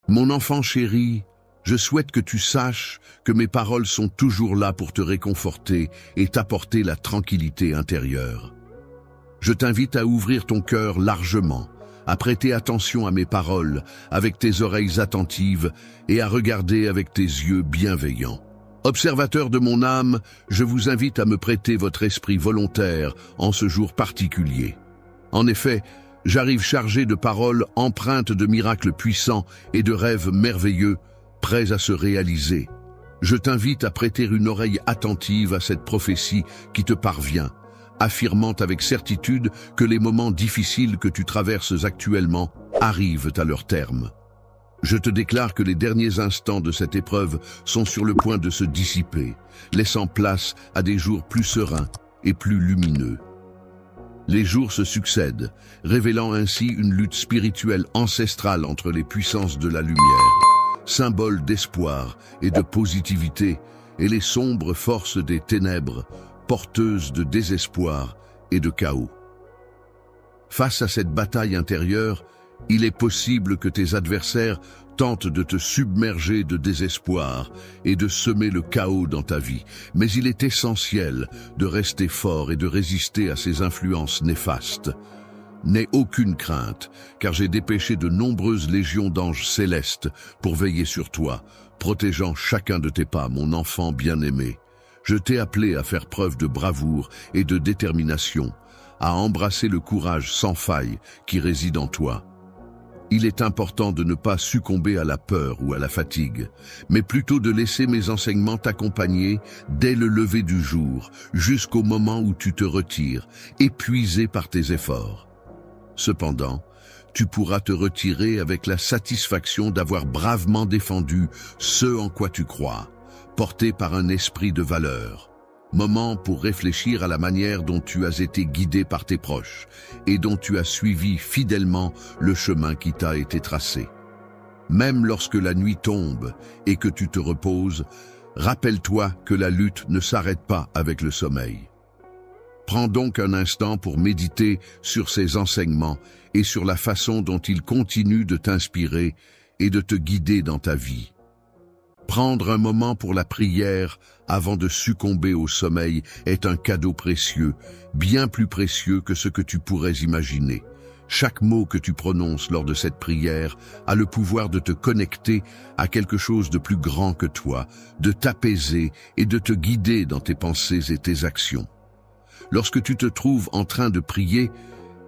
Mon enfant chéri, je souhaite que tu saches que mes paroles sont toujours là pour te réconforter et t'apporter la tranquillité intérieure. Je t'invite à ouvrir ton cœur largement, à prêter attention à mes paroles avec tes oreilles attentives et à regarder avec tes yeux bienveillants. Observateur de mon âme, je vous invite à me prêter votre esprit volontaire en ce jour particulier. En effet, j'arrive chargé de paroles empreintes de miracles puissants et de rêves merveilleux, prêts à se réaliser. Je t'invite à prêter une oreille attentive à cette prophétie qui te parvient, affirmant avec certitude que les moments difficiles que tu traverses actuellement arrivent à leur terme. Je te déclare que les derniers instants de cette épreuve sont sur le point de se dissiper, laissant place à des jours plus sereins et plus lumineux. Les jours se succèdent, révélant ainsi une lutte spirituelle ancestrale entre les puissances de la lumière, symbole d'espoir et de positivité, et les sombres forces des ténèbres, porteuses de désespoir et de chaos. Face à cette bataille intérieure, il est possible que tes adversaires tentent de te submerger de désespoir et de semer le chaos dans ta vie. Mais il est essentiel de rester fort et de résister à ces influences néfastes. N'aie aucune crainte, car j'ai dépêché de nombreuses légions d'anges célestes pour veiller sur toi, protégeant chacun de tes pas, mon enfant bien-aimé. Je t'ai appelé à faire preuve de bravoure et de détermination, à embrasser le courage sans faille qui réside en toi. Il est important de ne pas succomber à la peur ou à la fatigue, mais plutôt de laisser mes enseignements t'accompagner dès le lever du jour, jusqu'au moment où tu te retires, épuisé par tes efforts. Cependant, tu pourras te retirer avec la satisfaction d'avoir bravement défendu ce en quoi tu crois, porté par un esprit de valeur. Moment pour réfléchir à la manière dont tu as été guidé par tes proches et dont tu as suivi fidèlement le chemin qui t'a été tracé. Même lorsque la nuit tombe et que tu te reposes, rappelle-toi que la lutte ne s'arrête pas avec le sommeil. Prends donc un instant pour méditer sur ces enseignements et sur la façon dont ils continuent de t'inspirer et de te guider dans ta vie. Prendre un moment pour la prière avant de succomber au sommeil est un cadeau précieux, bien plus précieux que ce que tu pourrais imaginer. Chaque mot que tu prononces lors de cette prière a le pouvoir de te connecter à quelque chose de plus grand que toi, de t'apaiser et de te guider dans tes pensées et tes actions. Lorsque tu te trouves en train de prier,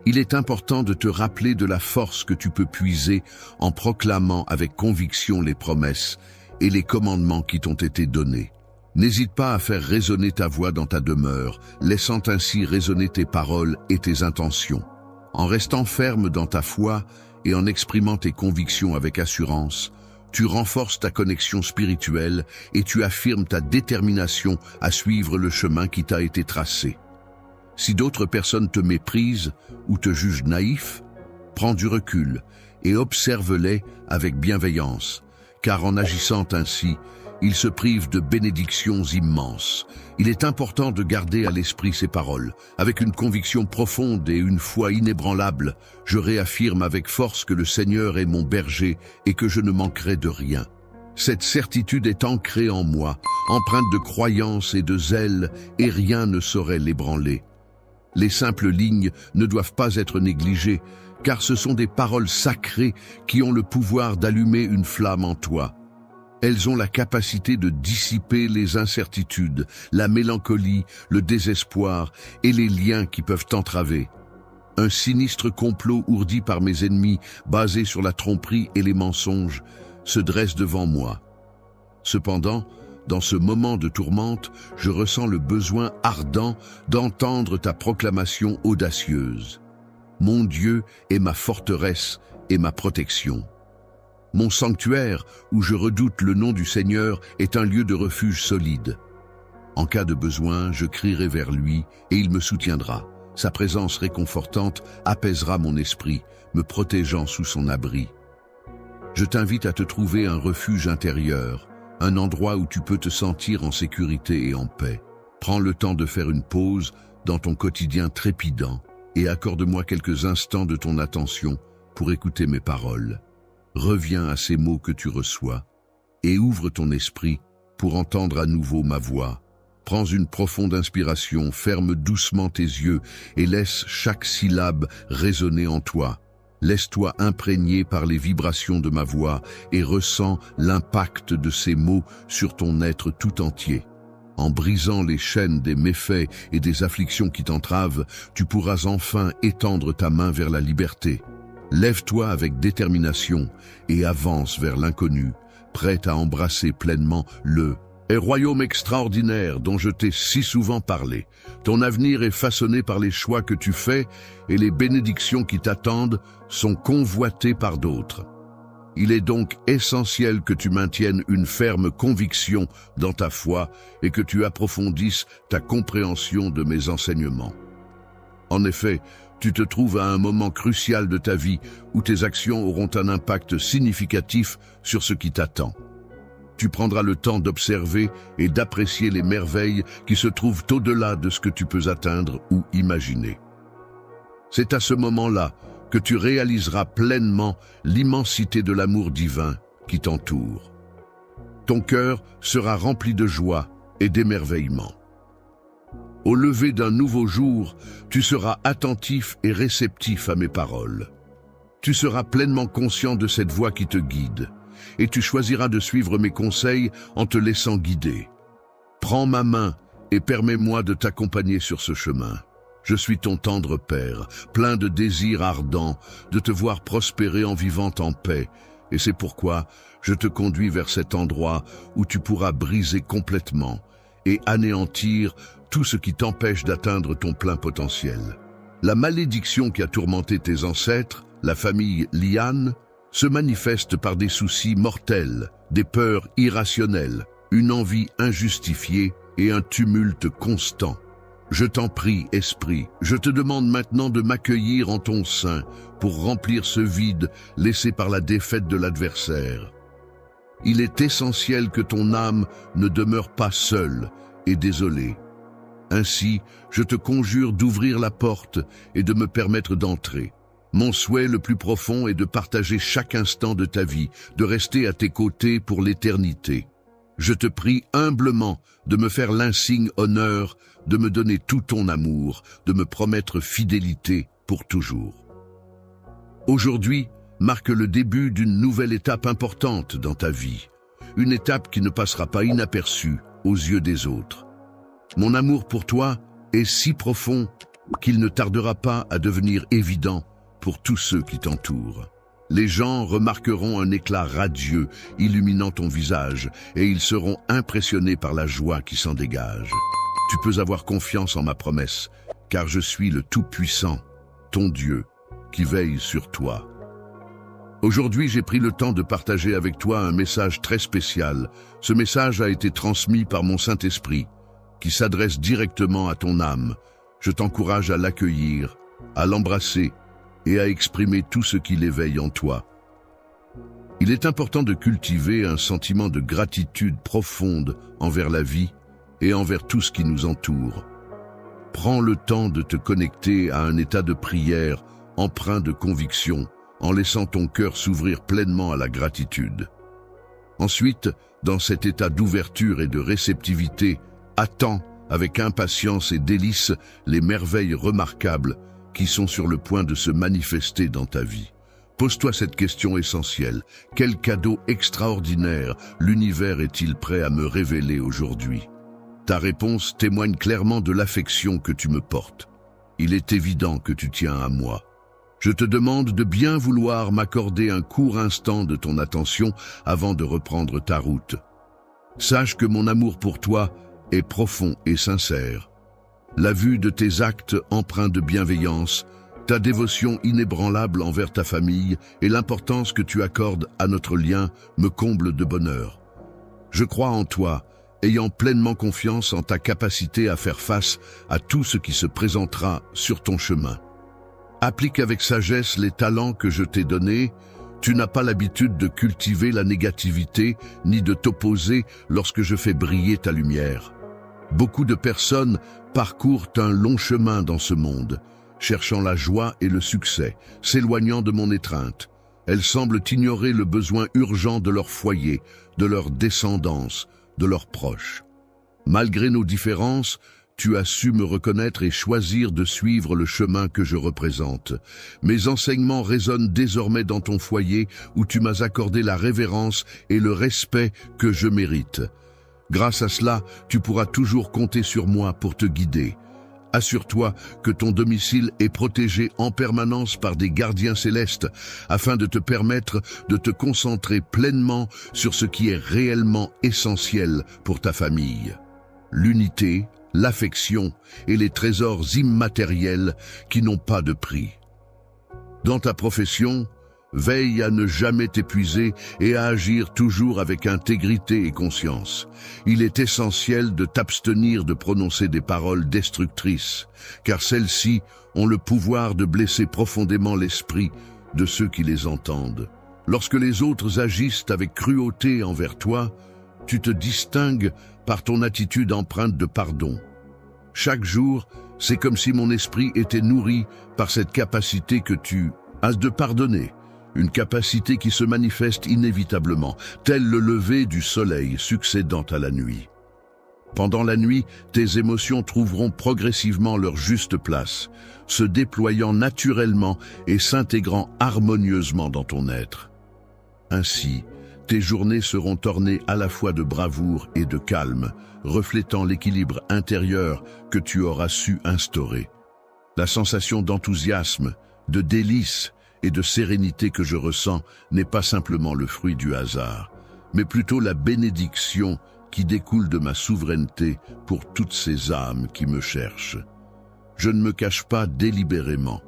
il est important de te rappeler de la force que tu peux puiser en proclamant avec conviction les promesses et les commandements qui t'ont été donnés. N'hésite pas à faire résonner ta voix dans ta demeure, laissant ainsi résonner tes paroles et tes intentions. En restant ferme dans ta foi et en exprimant tes convictions avec assurance, tu renforces ta connexion spirituelle et tu affirmes ta détermination à suivre le chemin qui t'a été tracé. Si d'autres personnes te méprisent ou te jugent naïf, prends du recul et observe-les avec bienveillance, car en agissant ainsi, ils se privent de bénédictions immenses. Il est important de garder à l'esprit ces paroles. Avec une conviction profonde et une foi inébranlable, je réaffirme avec force que le Seigneur est mon berger et que je ne manquerai de rien. Cette certitude est ancrée en moi, empreinte de croyance et de zèle, et rien ne saurait l'ébranler. Les simples lignes ne doivent pas être négligées, car ce sont des paroles sacrées qui ont le pouvoir d'allumer une flamme en toi. Elles ont la capacité de dissiper les incertitudes, la mélancolie, le désespoir et les liens qui peuvent t'entraver. Un sinistre complot ourdi par mes ennemis, basé sur la tromperie et les mensonges, se dresse devant moi. Cependant, dans ce moment de tourmente, je ressens le besoin ardent d'entendre ta proclamation audacieuse. Mon Dieu est ma forteresse et ma protection. Mon sanctuaire, où je redoute le nom du Seigneur, est un lieu de refuge solide. En cas de besoin, je crierai vers lui et il me soutiendra. Sa présence réconfortante apaisera mon esprit, me protégeant sous son abri. Je t'invite à te trouver un refuge intérieur, un endroit où tu peux te sentir en sécurité et en paix. Prends le temps de faire une pause dans ton quotidien trépidant et accorde-moi quelques instants de ton attention pour écouter mes paroles. reviens à ces mots que tu reçois et ouvre ton esprit pour entendre à nouveau ma voix. Prends une profonde inspiration, ferme doucement tes yeux et laisse chaque syllabe résonner en toi. Laisse-toi imprégner par les vibrations de ma voix et ressens l'impact de ces mots sur ton être tout entier. En brisant les chaînes des méfaits et des afflictions qui t'entravent, tu pourras enfin étendre ta main vers la liberté. Lève-toi avec détermination et avance vers l'inconnu, prête à embrasser pleinement le royaume extraordinaire dont je t'ai si souvent parlé. Ton avenir est façonné par les choix que tu fais et les bénédictions qui t'attendent sont convoitées par d'autres. Il est donc essentiel que tu maintiennes une ferme conviction dans ta foi et que tu approfondisses ta compréhension de mes enseignements. En effet, tu te trouves à un moment crucial de ta vie où tes actions auront un impact significatif sur ce qui t'attend. Tu prendras le temps d'observer et d'apprécier les merveilles qui se trouvent au-delà de ce que tu peux atteindre ou imaginer. C'est à ce moment-là que tu réaliseras pleinement l'immensité de l'amour divin qui t'entoure. Ton cœur sera rempli de joie et d'émerveillement. Au lever d'un nouveau jour, tu seras attentif et réceptif à mes paroles. Tu seras pleinement conscient de cette voix qui te guide, et tu choisiras de suivre mes conseils en te laissant guider. Prends ma main et permets-moi de t'accompagner sur ce chemin. Je suis ton tendre Père, plein de désirs ardents, de te voir prospérer en vivant en paix, et c'est pourquoi je te conduis vers cet endroit où tu pourras briser complètement et anéantir tout ce qui t'empêche d'atteindre ton plein potentiel. La malédiction qui a tourmenté tes ancêtres, la famille Lian, se manifeste par des soucis mortels, des peurs irrationnelles, une envie injustifiée et un tumulte constant. Je t'en prie, Esprit, je te demande maintenant de m'accueillir en ton sein pour remplir ce vide laissé par la défaite de l'adversaire. Il est essentiel que ton âme ne demeure pas seule et désolée. Ainsi, je te conjure d'ouvrir la porte et de me permettre d'entrer. Mon souhait le plus profond est de partager chaque instant de ta vie, de rester à tes côtés pour l'éternité. Je te prie humblement de me faire l'insigne honneur de me donner tout ton amour, de me promettre fidélité pour toujours. Aujourd'hui marque le début d'une nouvelle étape importante dans ta vie, une étape qui ne passera pas inaperçue aux yeux des autres. Mon amour pour toi est si profond qu'il ne tardera pas à devenir évident pour tous ceux qui t'entourent. Les gens remarqueront un éclat radieux illuminant ton visage et ils seront impressionnés par la joie qui s'en dégage. Tu peux avoir confiance en ma promesse, car je suis le Tout-Puissant, ton Dieu, qui veille sur toi. Aujourd'hui, j'ai pris le temps de partager avec toi un message très spécial. Ce message a été transmis par mon Saint-Esprit, qui s'adresse directement à ton âme. Je t'encourage à l'accueillir, à l'embrasser et à exprimer tout ce qui l'éveille en toi. Il est important de cultiver un sentiment de gratitude profonde envers la vie et envers tout ce qui nous entoure. Prends le temps de te connecter à un état de prière empreint de conviction, en laissant ton cœur s'ouvrir pleinement à la gratitude. Ensuite, dans cet état d'ouverture et de réceptivité, attends avec impatience et délice les merveilles remarquables qui sont sur le point de se manifester dans ta vie. Pose-toi cette question essentielle. Quel cadeau extraordinaire l'univers est-il prêt à me révéler aujourd'hui? Ta réponse témoigne clairement de l'affection que tu me portes. Il est évident que tu tiens à moi. Je te demande de bien vouloir m'accorder un court instant de ton attention avant de reprendre ta route. Sache que mon amour pour toi est profond et sincère. La vue de tes actes empreints de bienveillance, ta dévotion inébranlable envers ta famille et l'importance que tu accordes à notre lien me comblent de bonheur. Je crois en toi, ayant pleinement confiance en ta capacité à faire face à tout ce qui se présentera sur ton chemin. Applique avec sagesse les talents que je t'ai donnés. Tu n'as pas l'habitude de cultiver la négativité ni de t'opposer lorsque je fais briller ta lumière. Beaucoup de personnes parcourent un long chemin dans ce monde, cherchant la joie et le succès, s'éloignant de mon étreinte. Elles semblent ignorer le besoin urgent de leur foyer, de leur descendance, de leurs proches. Malgré nos différences, tu as su me reconnaître et choisir de suivre le chemin que je représente. Mes enseignements résonnent désormais dans ton foyer où tu m'as accordé la révérence et le respect que je mérite. Grâce à cela, tu pourras toujours compter sur moi pour te guider. Assure-toi que ton domicile est protégé en permanence par des gardiens célestes afin de te permettre de te concentrer pleinement sur ce qui est réellement essentiel pour ta famille. L'unité, l'affection et les trésors immatériels qui n'ont pas de prix. Dans ta profession, veille à ne jamais t'épuiser et à agir toujours avec intégrité et conscience. Il est essentiel de t'abstenir de prononcer des paroles destructrices, car celles-ci ont le pouvoir de blesser profondément l'esprit de ceux qui les entendent. Lorsque les autres agissent avec cruauté envers toi, tu te distingues par ton attitude empreinte de pardon. Chaque jour, c'est comme si mon esprit était nourri par cette capacité que tu as de pardonner. Une capacité qui se manifeste inévitablement, tel le lever du soleil succédant à la nuit. Pendant la nuit, tes émotions trouveront progressivement leur juste place, se déployant naturellement et s'intégrant harmonieusement dans ton être. Ainsi, tes journées seront ornées à la fois de bravoure et de calme, reflétant l'équilibre intérieur que tu auras su instaurer. La sensation d'enthousiasme, de délice et de sérénité que je ressens n'est pas simplement le fruit du hasard, mais plutôt la bénédiction qui découle de ma souveraineté pour toutes ces âmes qui me cherchent. Je ne me cache pas délibérément.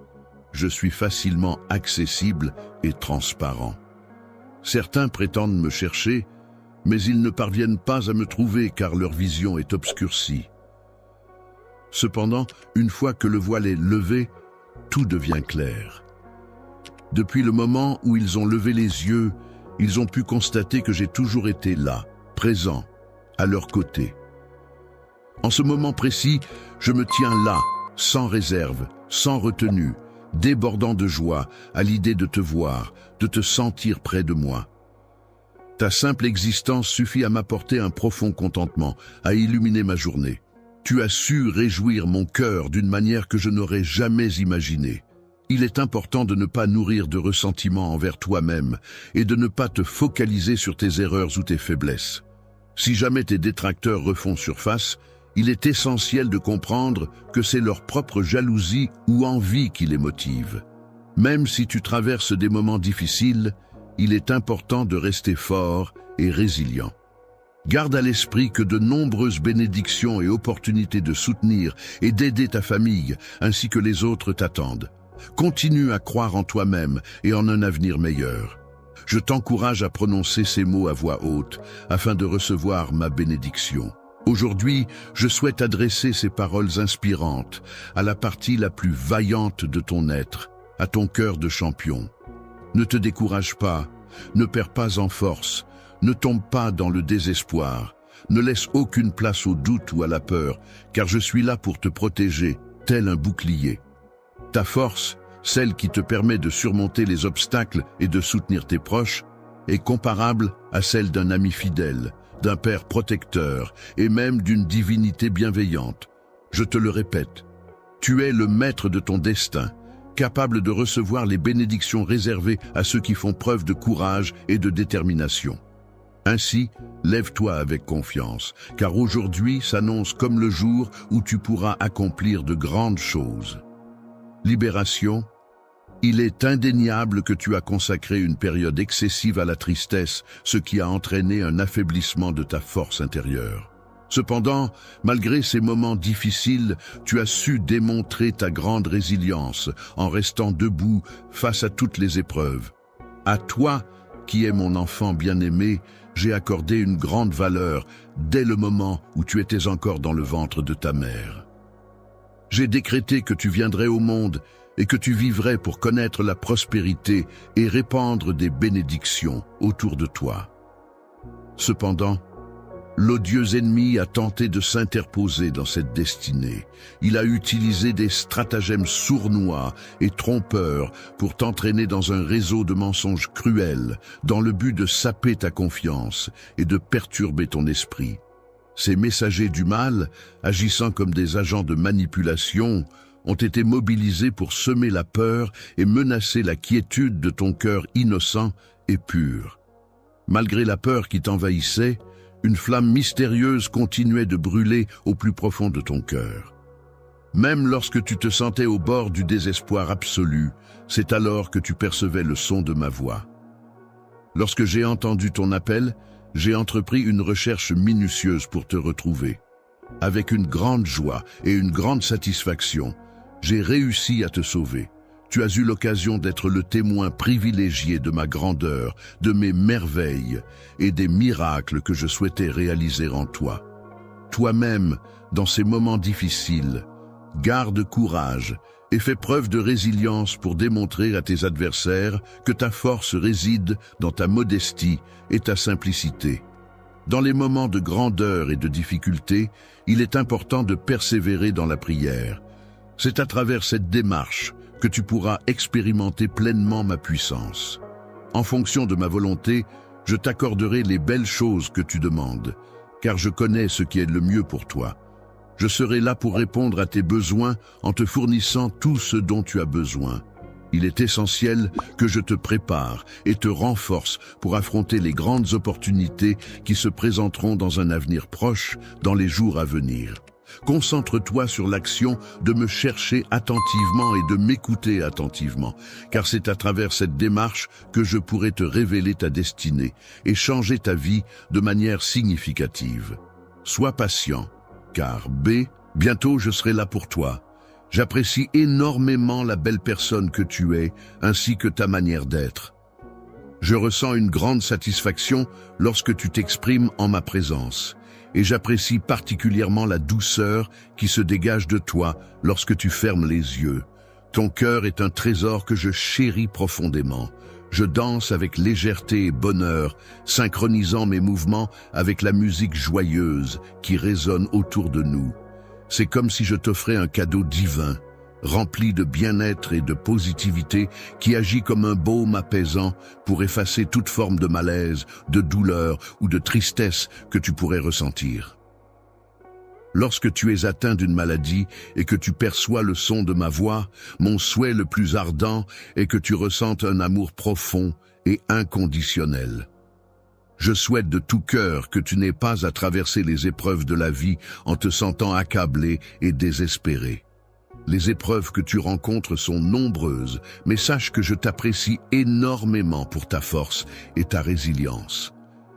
Je suis facilement accessible et transparent. Certains prétendent me chercher, mais ils ne parviennent pas à me trouver car leur vision est obscurcie. Cependant, une fois que le voile est levé, tout devient clair. Depuis le moment où ils ont levé les yeux, ils ont pu constater que j'ai toujours été là, présent, à leur côté. En ce moment précis, je me tiens là, sans réserve, sans retenue, débordant de joie à l'idée de te voir, de te sentir près de moi. Ta simple existence suffit à m'apporter un profond contentement, à illuminer ma journée. Tu as su réjouir mon cœur d'une manière que je n'aurais jamais imaginée. Il est important de ne pas nourrir de ressentiment envers toi-même et de ne pas te focaliser sur tes erreurs ou tes faiblesses. Si jamais tes détracteurs refont surface, il est essentiel de comprendre que c'est leur propre jalousie ou envie qui les motive. Même si tu traverses des moments difficiles, il est important de rester fort et résilient. Garde à l'esprit que de nombreuses bénédictions et opportunités de soutenir et d'aider ta famille ainsi que les autres t'attendent. Continue à croire en toi-même et en un avenir meilleur. Je t'encourage à prononcer ces mots à voix haute afin de recevoir ma bénédiction. Aujourd'hui, je souhaite adresser ces paroles inspirantes à la partie la plus vaillante de ton être, à ton cœur de champion. Ne te décourage pas, ne perds pas en force, ne tombe pas dans le désespoir, ne laisse aucune place au doute ou à la peur, car je suis là pour te protéger, tel un bouclier. Ta force, celle qui te permet de surmonter les obstacles et de soutenir tes proches, est comparable à celle d'un ami fidèle, d'un père protecteur et même d'une divinité bienveillante. Je te le répète, tu es le maître de ton destin, capable de recevoir les bénédictions réservées à ceux qui font preuve de courage et de détermination. Ainsi, lève-toi avec confiance, car aujourd'hui s'annonce comme le jour où tu pourras accomplir de grandes choses. Libération. Il est indéniable que tu as consacré une période excessive à la tristesse, ce qui a entraîné un affaiblissement de ta force intérieure. Cependant, malgré ces moments difficiles, tu as su démontrer ta grande résilience en restant debout face à toutes les épreuves. À toi, qui es mon enfant bien-aimé, j'ai accordé une grande valeur dès le moment où tu étais encore dans le ventre de ta mère. J'ai décrété que tu viendrais au monde et que tu vivrais pour connaître la prospérité et répandre des bénédictions autour de toi. Cependant, L'odieux ennemi a tenté de s'interposer dans cette destinée. Il a utilisé des stratagèmes sournois et trompeurs pour t'entraîner dans un réseau de mensonges cruels, dans le but de saper ta confiance et de perturber ton esprit. Ces messagers du mal, agissant comme des agents de manipulation, ont été mobilisés pour semer la peur et menacer la quiétude de ton cœur innocent et pur. Malgré la peur qui t'envahissait, une flamme mystérieuse continuait de brûler au plus profond de ton cœur. Même lorsque tu te sentais au bord du désespoir absolu, c'est alors que tu percevais le son de ma voix. Lorsque j'ai entendu ton appel, j'ai entrepris une recherche minutieuse pour te retrouver. Avec une grande joie et une grande satisfaction, j'ai réussi à te sauver. Tu as eu l'occasion d'être le témoin privilégié de ma grandeur, de mes merveilles et des miracles que je souhaitais réaliser en toi. Toi-même, dans ces moments difficiles, garde courage et fais preuve de résilience pour démontrer à tes adversaires que ta force réside dans ta modestie et ta simplicité. Dans les moments de grandeur et de difficulté, il est important de persévérer dans la prière. C'est à travers cette démarche que tu pourras expérimenter pleinement ma puissance. En fonction de ma volonté, je t'accorderai les belles choses que tu demandes, car je connais ce qui est le mieux pour toi. Je serai là pour répondre à tes besoins en te fournissant tout ce dont tu as besoin. Il est essentiel que je te prépare et te renforce pour affronter les grandes opportunités qui se présenteront dans un avenir proche, dans les jours à venir. Concentre-toi sur l'action de me chercher attentivement et de m'écouter attentivement, car c'est à travers cette démarche que je pourrai te révéler ta destinée et changer ta vie de manière significative. Sois patient, car bientôt je serai là pour toi. J'apprécie énormément la belle personne que tu es, ainsi que ta manière d'être. Je ressens une grande satisfaction lorsque tu t'exprimes en ma présence. Et j'apprécie particulièrement la douceur qui se dégage de toi lorsque tu fermes les yeux. Ton cœur est un trésor que je chéris profondément. Je danse avec légèreté et bonheur, synchronisant mes mouvements avec la musique joyeuse qui résonne autour de nous. C'est comme si je t'offrais un cadeau divin, rempli de bien-être et de positivité qui agit comme un baume apaisant pour effacer toute forme de malaise, de douleur ou de tristesse que tu pourrais ressentir. Lorsque tu es atteint d'une maladie et que tu perçois le son de ma voix, mon souhait le plus ardent est que tu ressentes un amour profond et inconditionnel. Je souhaite de tout cœur que tu n'aies pas à traverser les épreuves de la vie en te sentant accablé et désespéré. Les épreuves que tu rencontres sont nombreuses, mais sache que je t'apprécie énormément pour ta force et ta résilience.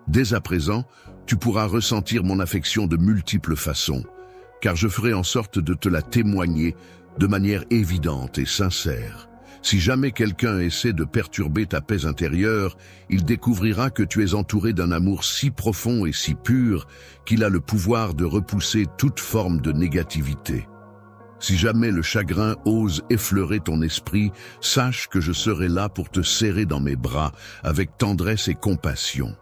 Dès à présent, tu pourras ressentir mon affection de multiples façons, car je ferai en sorte de te la témoigner de manière évidente et sincère. Si jamais quelqu'un essaie de perturber ta paix intérieure, il découvrira que tu es entouré d'un amour si profond et si pur qu'il a le pouvoir de repousser toute forme de négativité. Si jamais le chagrin ose effleurer ton esprit, sache que je serai là pour te serrer dans mes bras avec tendresse et compassion.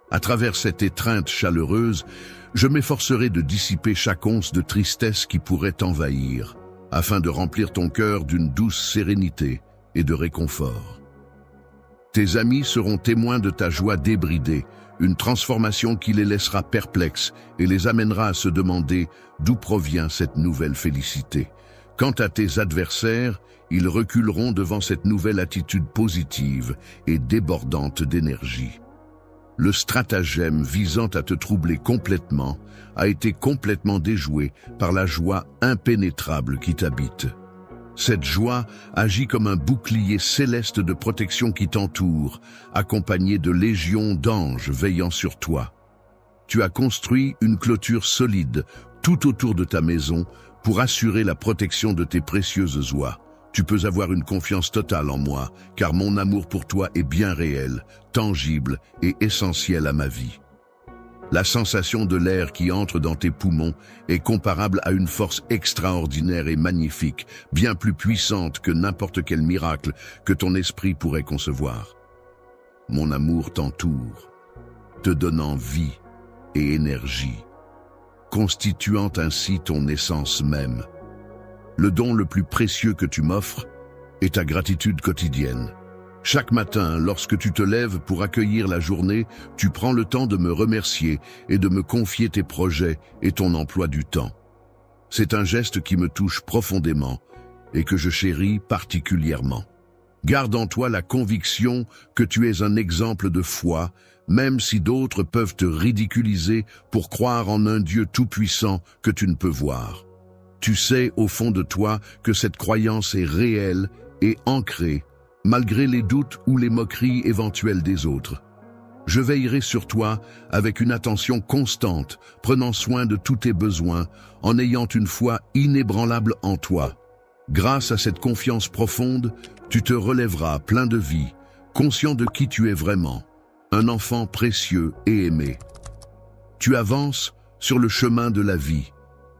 À travers cette étreinte chaleureuse, je m'efforcerai de dissiper chaque once de tristesse qui pourrait t'envahir, afin de remplir ton cœur d'une douce sérénité et de réconfort. Tes amis seront témoins de ta joie débridée, une transformation qui les laissera perplexes et les amènera à se demander d'où provient cette nouvelle félicité. Quant à tes adversaires, ils reculeront devant cette nouvelle attitude positive et débordante d'énergie. Le stratagème visant à te troubler complètement a été complètement déjoué par la joie impénétrable qui t'habite. Cette joie agit comme un bouclier céleste de protection qui t'entoure, accompagné de légions d'anges veillant sur toi. Tu as construit une clôture solide tout autour de ta maison pour assurer la protection de tes précieuses oies. Tu peux avoir une confiance totale en moi, car mon amour pour toi est bien réel, tangible et essentiel à ma vie. La sensation de l'air qui entre dans tes poumons est comparable à une force extraordinaire et magnifique, bien plus puissante que n'importe quel miracle que ton esprit pourrait concevoir. Mon amour t'entoure, te donnant vie, et énergie, constituant ainsi ton essence même. Le don le plus précieux que tu m'offres est ta gratitude quotidienne. Chaque matin, lorsque tu te lèves pour accueillir la journée, tu prends le temps de me remercier et de me confier tes projets et ton emploi du temps. C'est un geste qui me touche profondément et que je chéris particulièrement. Garde en toi la conviction que tu es un exemple de foi, même si d'autres peuvent te ridiculiser pour croire en un Dieu tout-puissant que tu ne peux voir. Tu sais au fond de toi que cette croyance est réelle et ancrée, malgré les doutes ou les moqueries éventuelles des autres. Je veillerai sur toi avec une attention constante, prenant soin de tous tes besoins, en ayant une foi inébranlable en toi. Grâce à cette confiance profonde, tu te relèveras plein de vie, conscient de qui tu es vraiment, un enfant précieux et aimé. Tu avances sur le chemin de la vie,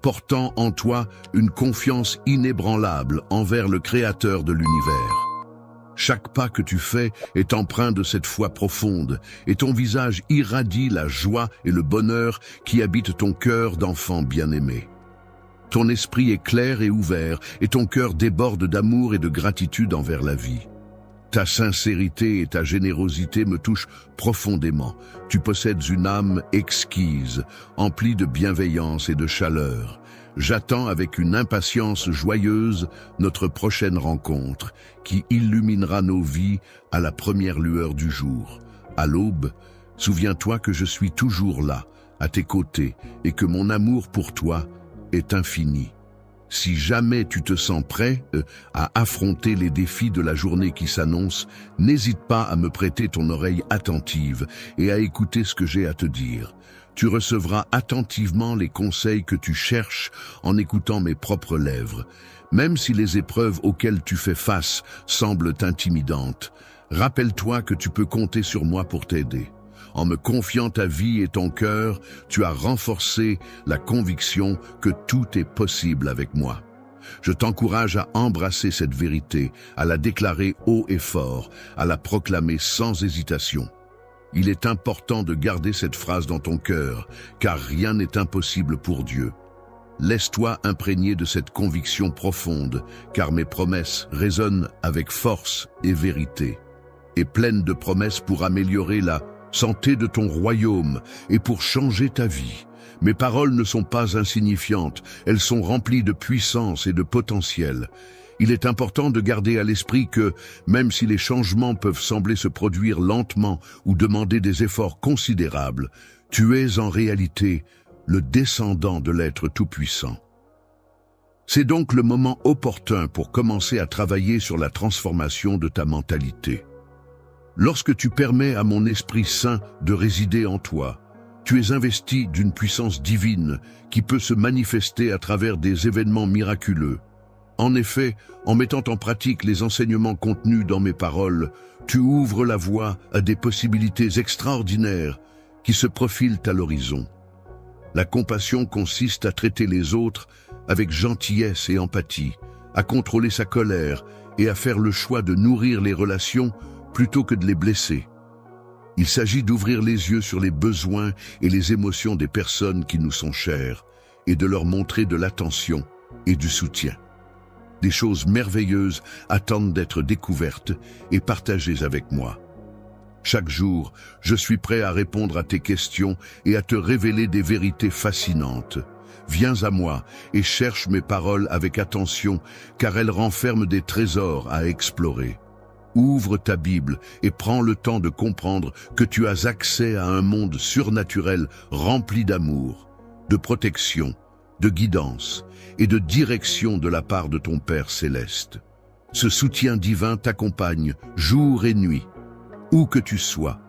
portant en toi une confiance inébranlable envers le Créateur de l'univers. Chaque pas que tu fais est empreint de cette foi profonde, et ton visage irradie la joie et le bonheur qui habitent ton cœur d'enfant bien-aimé. Ton esprit est clair et ouvert, et ton cœur déborde d'amour et de gratitude envers la vie. Ta sincérité et ta générosité me touchent profondément. Tu possèdes une âme exquise, emplie de bienveillance et de chaleur. J'attends avec une impatience joyeuse notre prochaine rencontre, qui illuminera nos vies à la première lueur du jour. À l'aube, souviens-toi que je suis toujours là, à tes côtés, et que mon amour pour toi est infini. Si jamais tu te sens prêt à affronter les défis de la journée qui s'annonce, n'hésite pas à me prêter ton oreille attentive et à écouter ce que j'ai à te dire. Tu recevras attentivement les conseils que tu cherches en écoutant mes propres lèvres. Même si les épreuves auxquelles tu fais face semblent intimidantes, rappelle-toi que tu peux compter sur moi pour t'aider. En me confiant ta vie et ton cœur, tu as renforcé la conviction que tout est possible avec moi. Je t'encourage à embrasser cette vérité, à la déclarer haut et fort, à la proclamer sans hésitation. Il est important de garder cette phrase dans ton cœur, car rien n'est impossible pour Dieu. Laisse-toi imprégner de cette conviction profonde, car mes promesses résonnent avec force et vérité, et pleines de promesses pour améliorer la santé de ton royaume et pour changer ta vie. Mes paroles ne sont pas insignifiantes, elles sont remplies de puissance et de potentiel. Il est important de garder à l'esprit que, même si les changements peuvent sembler se produire lentement ou demander des efforts considérables, tu es en réalité le descendant de l'être tout-puissant. C'est donc le moment opportun pour commencer à travailler sur la transformation de ta mentalité. Lorsque tu permets à mon Esprit Saint de résider en toi, tu es investi d'une puissance divine qui peut se manifester à travers des événements miraculeux. En effet, en mettant en pratique les enseignements contenus dans mes paroles, tu ouvres la voie à des possibilités extraordinaires qui se profilent à l'horizon. La compassion consiste à traiter les autres avec gentillesse et empathie, à contrôler sa colère et à faire le choix de nourrir les relations plutôt que de les blesser. Il s'agit d'ouvrir les yeux sur les besoins et les émotions des personnes qui nous sont chères et de leur montrer de l'attention et du soutien. Des choses merveilleuses attendent d'être découvertes et partagées avec moi. Chaque jour, je suis prêt à répondre à tes questions et à te révéler des vérités fascinantes. Viens à moi et cherche mes paroles avec attention, car elles renferment des trésors à explorer. Ouvre ta Bible et prends le temps de comprendre que tu as accès à un monde surnaturel rempli d'amour, de protection, de guidance et de direction de la part de ton Père céleste. Ce soutien divin t'accompagne jour et nuit. Où que tu sois,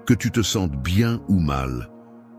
que tu te sentes bien ou mal,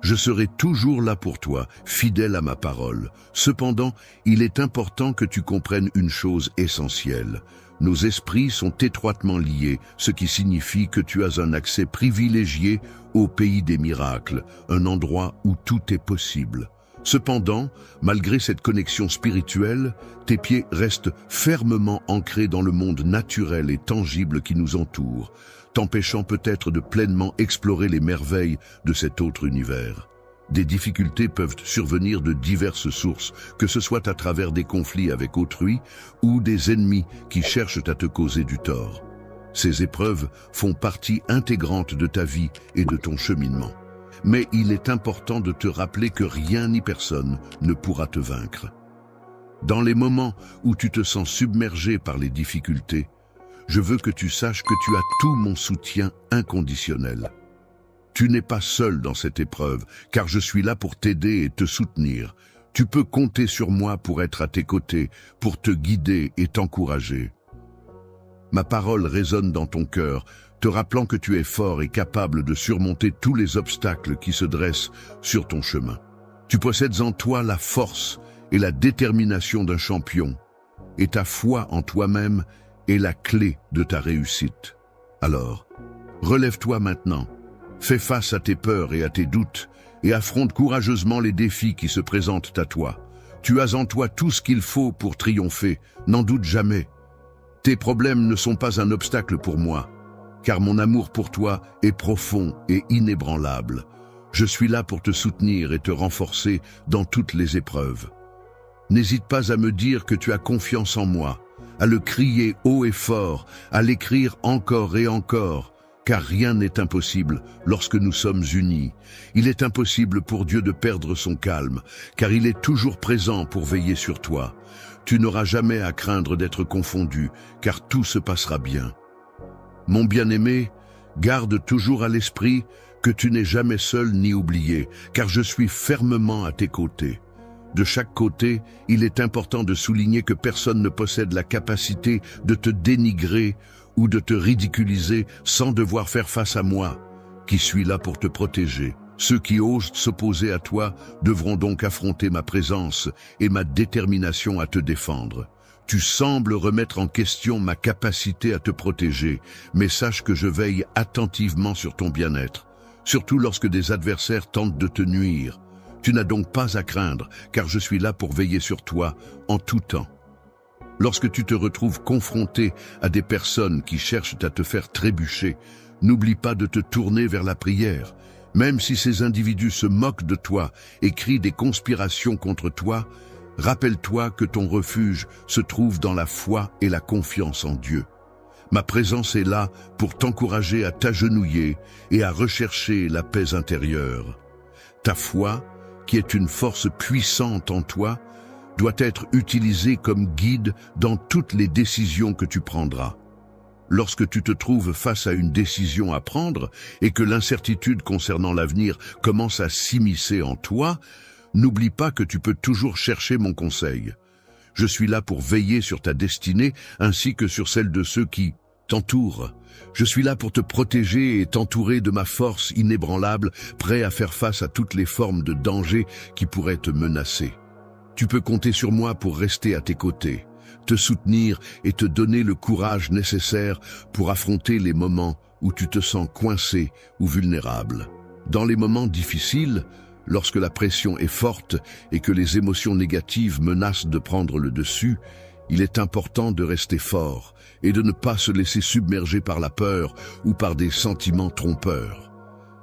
je serai toujours là pour toi, fidèle à ma parole. Cependant, il est important que tu comprennes une chose essentielle. Nos esprits sont étroitement liés, ce qui signifie que tu as un accès privilégié au pays des miracles, un endroit où tout est possible. Cependant, malgré cette connexion spirituelle, tes pieds restent fermement ancrés dans le monde naturel et tangible qui nous entoure, t'empêchant peut-être de pleinement explorer les merveilles de cet autre univers. Des difficultés peuvent survenir de diverses sources, que ce soit à travers des conflits avec autrui ou des ennemis qui cherchent à te causer du tort. Ces épreuves font partie intégrante de ta vie et de ton cheminement. Mais il est important de te rappeler que rien ni personne ne pourra te vaincre. Dans les moments où tu te sens submergé par les difficultés, je veux que tu saches que tu as tout mon soutien inconditionnel. Tu n'es pas seul dans cette épreuve, car je suis là pour t'aider et te soutenir. Tu peux compter sur moi pour être à tes côtés, pour te guider et t'encourager. Ma parole résonne dans ton cœur, te rappelant que tu es fort et capable de surmonter tous les obstacles qui se dressent sur ton chemin. Tu possèdes en toi la force et la détermination d'un champion, et ta foi en toi-même est la clé de ta réussite. Alors, relève-toi maintenant. Fais face à tes peurs et à tes doutes et affronte courageusement les défis qui se présentent à toi. Tu as en toi tout ce qu'il faut pour triompher, n'en doute jamais. Tes problèmes ne sont pas un obstacle pour moi, car mon amour pour toi est profond et inébranlable. Je suis là pour te soutenir et te renforcer dans toutes les épreuves. N'hésite pas à me dire que tu as confiance en moi, à le crier haut et fort, à l'écrire encore et encore, car rien n'est impossible lorsque nous sommes unis. Il est impossible pour Dieu de perdre son calme, car il est toujours présent pour veiller sur toi. Tu n'auras jamais à craindre d'être confondu, car tout se passera bien. Mon bien-aimé, garde toujours à l'esprit que tu n'es jamais seul ni oublié, car je suis fermement à tes côtés. De chaque côté, il est important de souligner que personne ne possède la capacité de te dénigrer ou de te ridiculiser sans devoir faire face à moi, qui suis là pour te protéger. Ceux qui osent s'opposer à toi devront donc affronter ma présence et ma détermination à te défendre. Tu sembles remettre en question ma capacité à te protéger, mais sache que je veille attentivement sur ton bien-être, surtout lorsque des adversaires tentent de te nuire. Tu n'as donc pas à craindre, car je suis là pour veiller sur toi en tout temps. Lorsque tu te retrouves confronté à des personnes qui cherchent à te faire trébucher, n'oublie pas de te tourner vers la prière. Même si ces individus se moquent de toi et crient des conspirations contre toi, rappelle-toi que ton refuge se trouve dans la foi et la confiance en Dieu. Ma présence est là pour t'encourager à t'agenouiller et à rechercher la paix intérieure. Ta foi, qui est une force puissante en toi, doit être utilisée comme guide dans toutes les décisions que tu prendras. Lorsque tu te trouves face à une décision à prendre et que l'incertitude concernant l'avenir commence à s'immiscer en toi, n'oublie pas que tu peux toujours chercher mon conseil. Je suis là pour veiller sur ta destinée ainsi que sur celle de ceux qui t'entourent. Je suis là pour te protéger et t'entourer de ma force inébranlable, prêt à faire face à toutes les formes de danger qui pourraient te menacer. Tu peux compter sur moi pour rester à tes côtés, te soutenir et te donner le courage nécessaire pour affronter les moments où tu te sens coincé ou vulnérable. Dans les moments difficiles, lorsque la pression est forte et que les émotions négatives menacent de prendre le dessus, il est important de rester fort et de ne pas se laisser submerger par la peur ou par des sentiments trompeurs.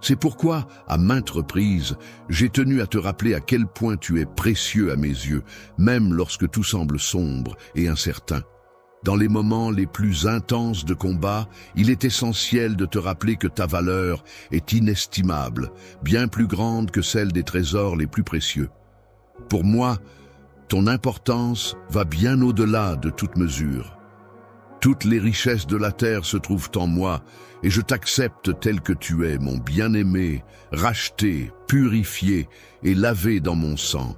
C'est pourquoi, à maintes reprises, j'ai tenu à te rappeler à quel point tu es précieux à mes yeux, même lorsque tout semble sombre et incertain. Dans les moments les plus intenses de combat, il est essentiel de te rappeler que ta valeur est inestimable, bien plus grande que celle des trésors les plus précieux. Pour moi, ton importance va bien au-delà de toute mesure. Toutes les richesses de la terre se trouvent en moi, et je t'accepte tel que tu es, mon bien-aimé, racheté, purifié et lavé dans mon sang.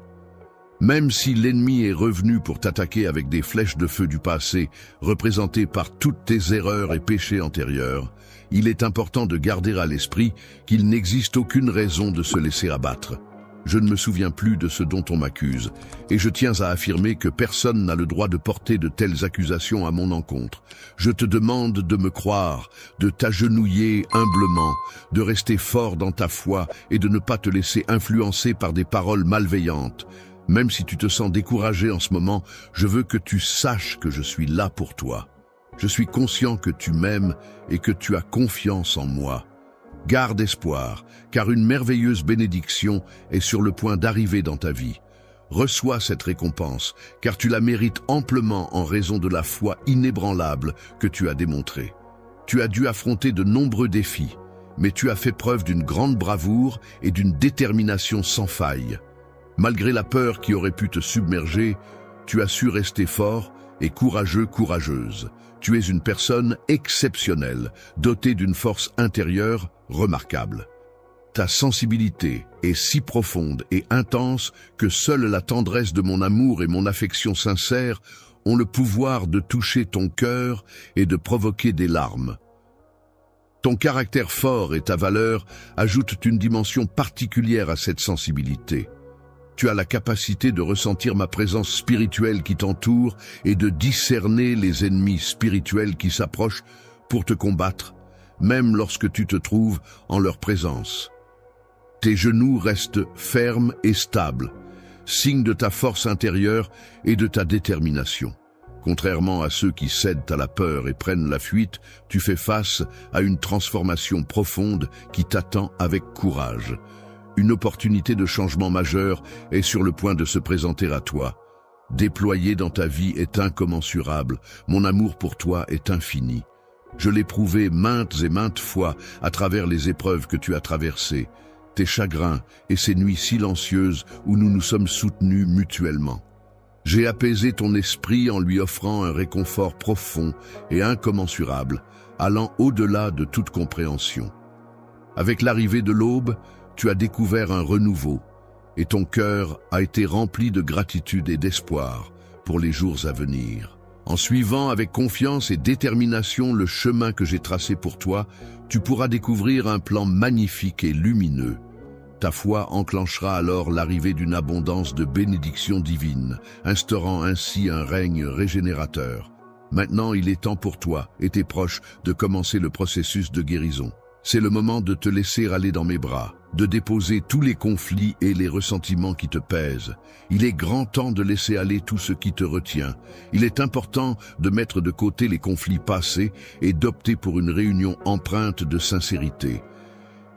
Même si l'ennemi est revenu pour t'attaquer avec des flèches de feu du passé, représentées par toutes tes erreurs et péchés antérieurs, il est important de garder à l'esprit qu'il n'existe aucune raison de se laisser abattre. Je ne me souviens plus de ce dont on m'accuse, et je tiens à affirmer que personne n'a le droit de porter de telles accusations à mon encontre. Je te demande de me croire, de t'agenouiller humblement, de rester fort dans ta foi et de ne pas te laisser influencer par des paroles malveillantes. Même si tu te sens découragé en ce moment, je veux que tu saches que je suis là pour toi. Je suis conscient que tu m'aimes et que tu as confiance en moi. Garde espoir, car une merveilleuse bénédiction est sur le point d'arriver dans ta vie. Reçois cette récompense, car tu la mérites amplement en raison de la foi inébranlable que tu as démontrée. Tu as dû affronter de nombreux défis, mais tu as fait preuve d'une grande bravoure et d'une détermination sans faille. Malgré la peur qui aurait pu te submerger, tu as su rester fort et courageuse. Tu es une personne exceptionnelle, dotée d'une force intérieure remarquable. Ta sensibilité est si profonde et intense que seule la tendresse de mon amour et mon affection sincère ont le pouvoir de toucher ton cœur et de provoquer des larmes. Ton caractère fort et ta valeur ajoutent une dimension particulière à cette sensibilité. Tu as la capacité de ressentir ma présence spirituelle qui t'entoure et de discerner les ennemis spirituels qui s'approchent pour te combattre, même lorsque tu te trouves en leur présence. Tes genoux restent fermes et stables, signe de ta force intérieure et de ta détermination. Contrairement à ceux qui cèdent à la peur et prennent la fuite, tu fais face à une transformation profonde qui t'attend avec courage. Une opportunité de changement majeur est sur le point de se présenter à toi. Déployé dans ta vie est incommensurable, mon amour pour toi est infini. Je l'ai prouvé maintes et maintes fois à travers les épreuves que tu as traversées, tes chagrins et ces nuits silencieuses où nous nous sommes soutenus mutuellement. J'ai apaisé ton esprit en lui offrant un réconfort profond et incommensurable, allant au-delà de toute compréhension. Avec l'arrivée de l'aube, tu as découvert un renouveau, et ton cœur a été rempli de gratitude et d'espoir pour les jours à venir. En suivant avec confiance et détermination le chemin que j'ai tracé pour toi, tu pourras découvrir un plan magnifique et lumineux. Ta foi enclenchera alors l'arrivée d'une abondance de bénédictions divines, instaurant ainsi un règne régénérateur. Maintenant, il est temps pour toi et tes proches de commencer le processus de guérison. C'est le moment de te laisser aller dans mes bras, de déposer tous les conflits et les ressentiments qui te pèsent. Il est grand temps de laisser aller tout ce qui te retient. Il est important de mettre de côté les conflits passés et d'opter pour une réunion empreinte de sincérité.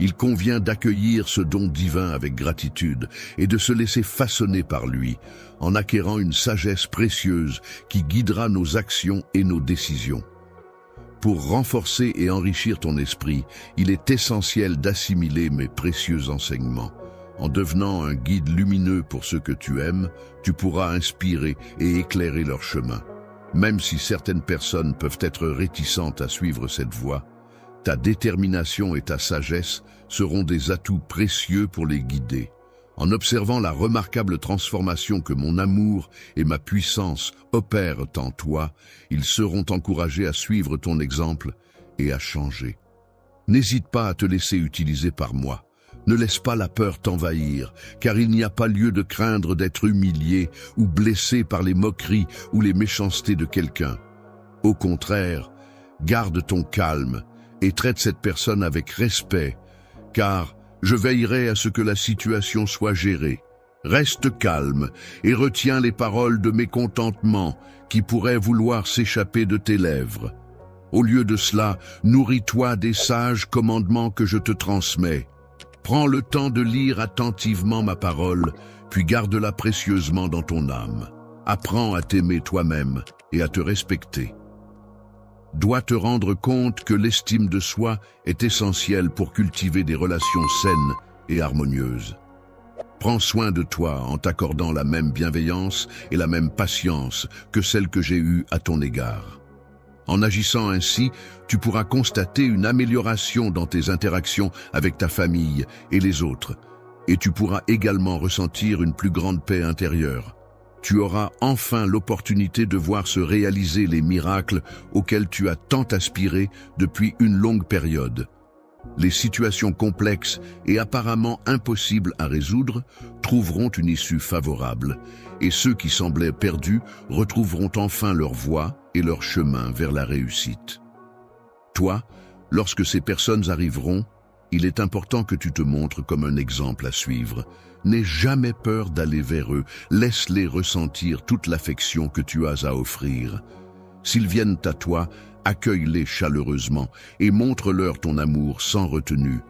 Il convient d'accueillir ce don divin avec gratitude et de se laisser façonner par lui, en acquérant une sagesse précieuse qui guidera nos actions et nos décisions. Pour renforcer et enrichir ton esprit, il est essentiel d'assimiler mes précieux enseignements. En devenant un guide lumineux pour ceux que tu aimes, tu pourras inspirer et éclairer leur chemin. Même si certaines personnes peuvent être réticentes à suivre cette voie, ta détermination et ta sagesse seront des atouts précieux pour les guider. En observant la remarquable transformation que mon amour et ma puissance opèrent en toi, ils seront encouragés à suivre ton exemple et à changer. N'hésite pas à te laisser utiliser par moi. Ne laisse pas la peur t'envahir, car il n'y a pas lieu de craindre d'être humilié ou blessé par les moqueries ou les méchancetés de quelqu'un. Au contraire, garde ton calme et traite cette personne avec respect, car je veillerai à ce que la situation soit gérée. Reste calme et retiens les paroles de mécontentement qui pourraient vouloir s'échapper de tes lèvres. Au lieu de cela, nourris-toi des sages commandements que je te transmets. Prends le temps de lire attentivement ma parole, puis garde-la précieusement dans ton âme. Apprends à t'aimer toi-même et à te respecter. Dois te rendre compte que l'estime de soi est essentielle pour cultiver des relations saines et harmonieuses. Prends soin de toi en t'accordant la même bienveillance et la même patience que celle que j'ai eue à ton égard. En agissant ainsi, tu pourras constater une amélioration dans tes interactions avec ta famille et les autres, et tu pourras également ressentir une plus grande paix intérieure. Tu auras enfin l'opportunité de voir se réaliser les miracles auxquels tu as tant aspiré depuis une longue période. Les situations complexes et apparemment impossibles à résoudre trouveront une issue favorable, et ceux qui semblaient perdus retrouveront enfin leur voie et leur chemin vers la réussite. Toi, lorsque ces personnes arriveront, il est important que tu te montres comme un exemple à suivre. N'aie jamais peur d'aller vers eux, laisse-les ressentir toute l'affection que tu as à offrir. S'ils viennent à toi, accueille-les chaleureusement et montre-leur ton amour sans retenue.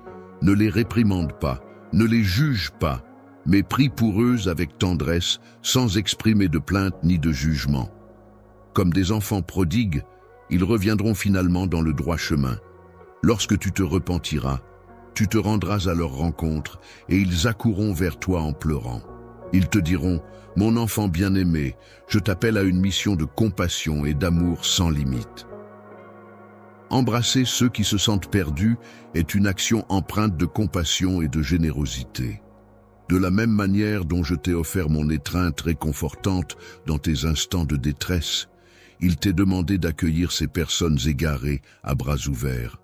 Ne les réprimande pas, ne les juge pas, mais prie pour eux avec tendresse, sans exprimer de plainte ni de jugement. Comme des enfants prodigues, ils reviendront finalement dans le droit chemin. Lorsque tu te repentiras, tu te rendras à leur rencontre et ils accourront vers toi en pleurant. Ils te diront, « Mon enfant bien-aimé, je t'appelle à une mission de compassion et d'amour sans limite. » Embrasser ceux qui se sentent perdus est une action empreinte de compassion et de générosité. De la même manière dont je t'ai offert mon étreinte réconfortante dans tes instants de détresse, il t'est demandé d'accueillir ces personnes égarées à bras ouverts.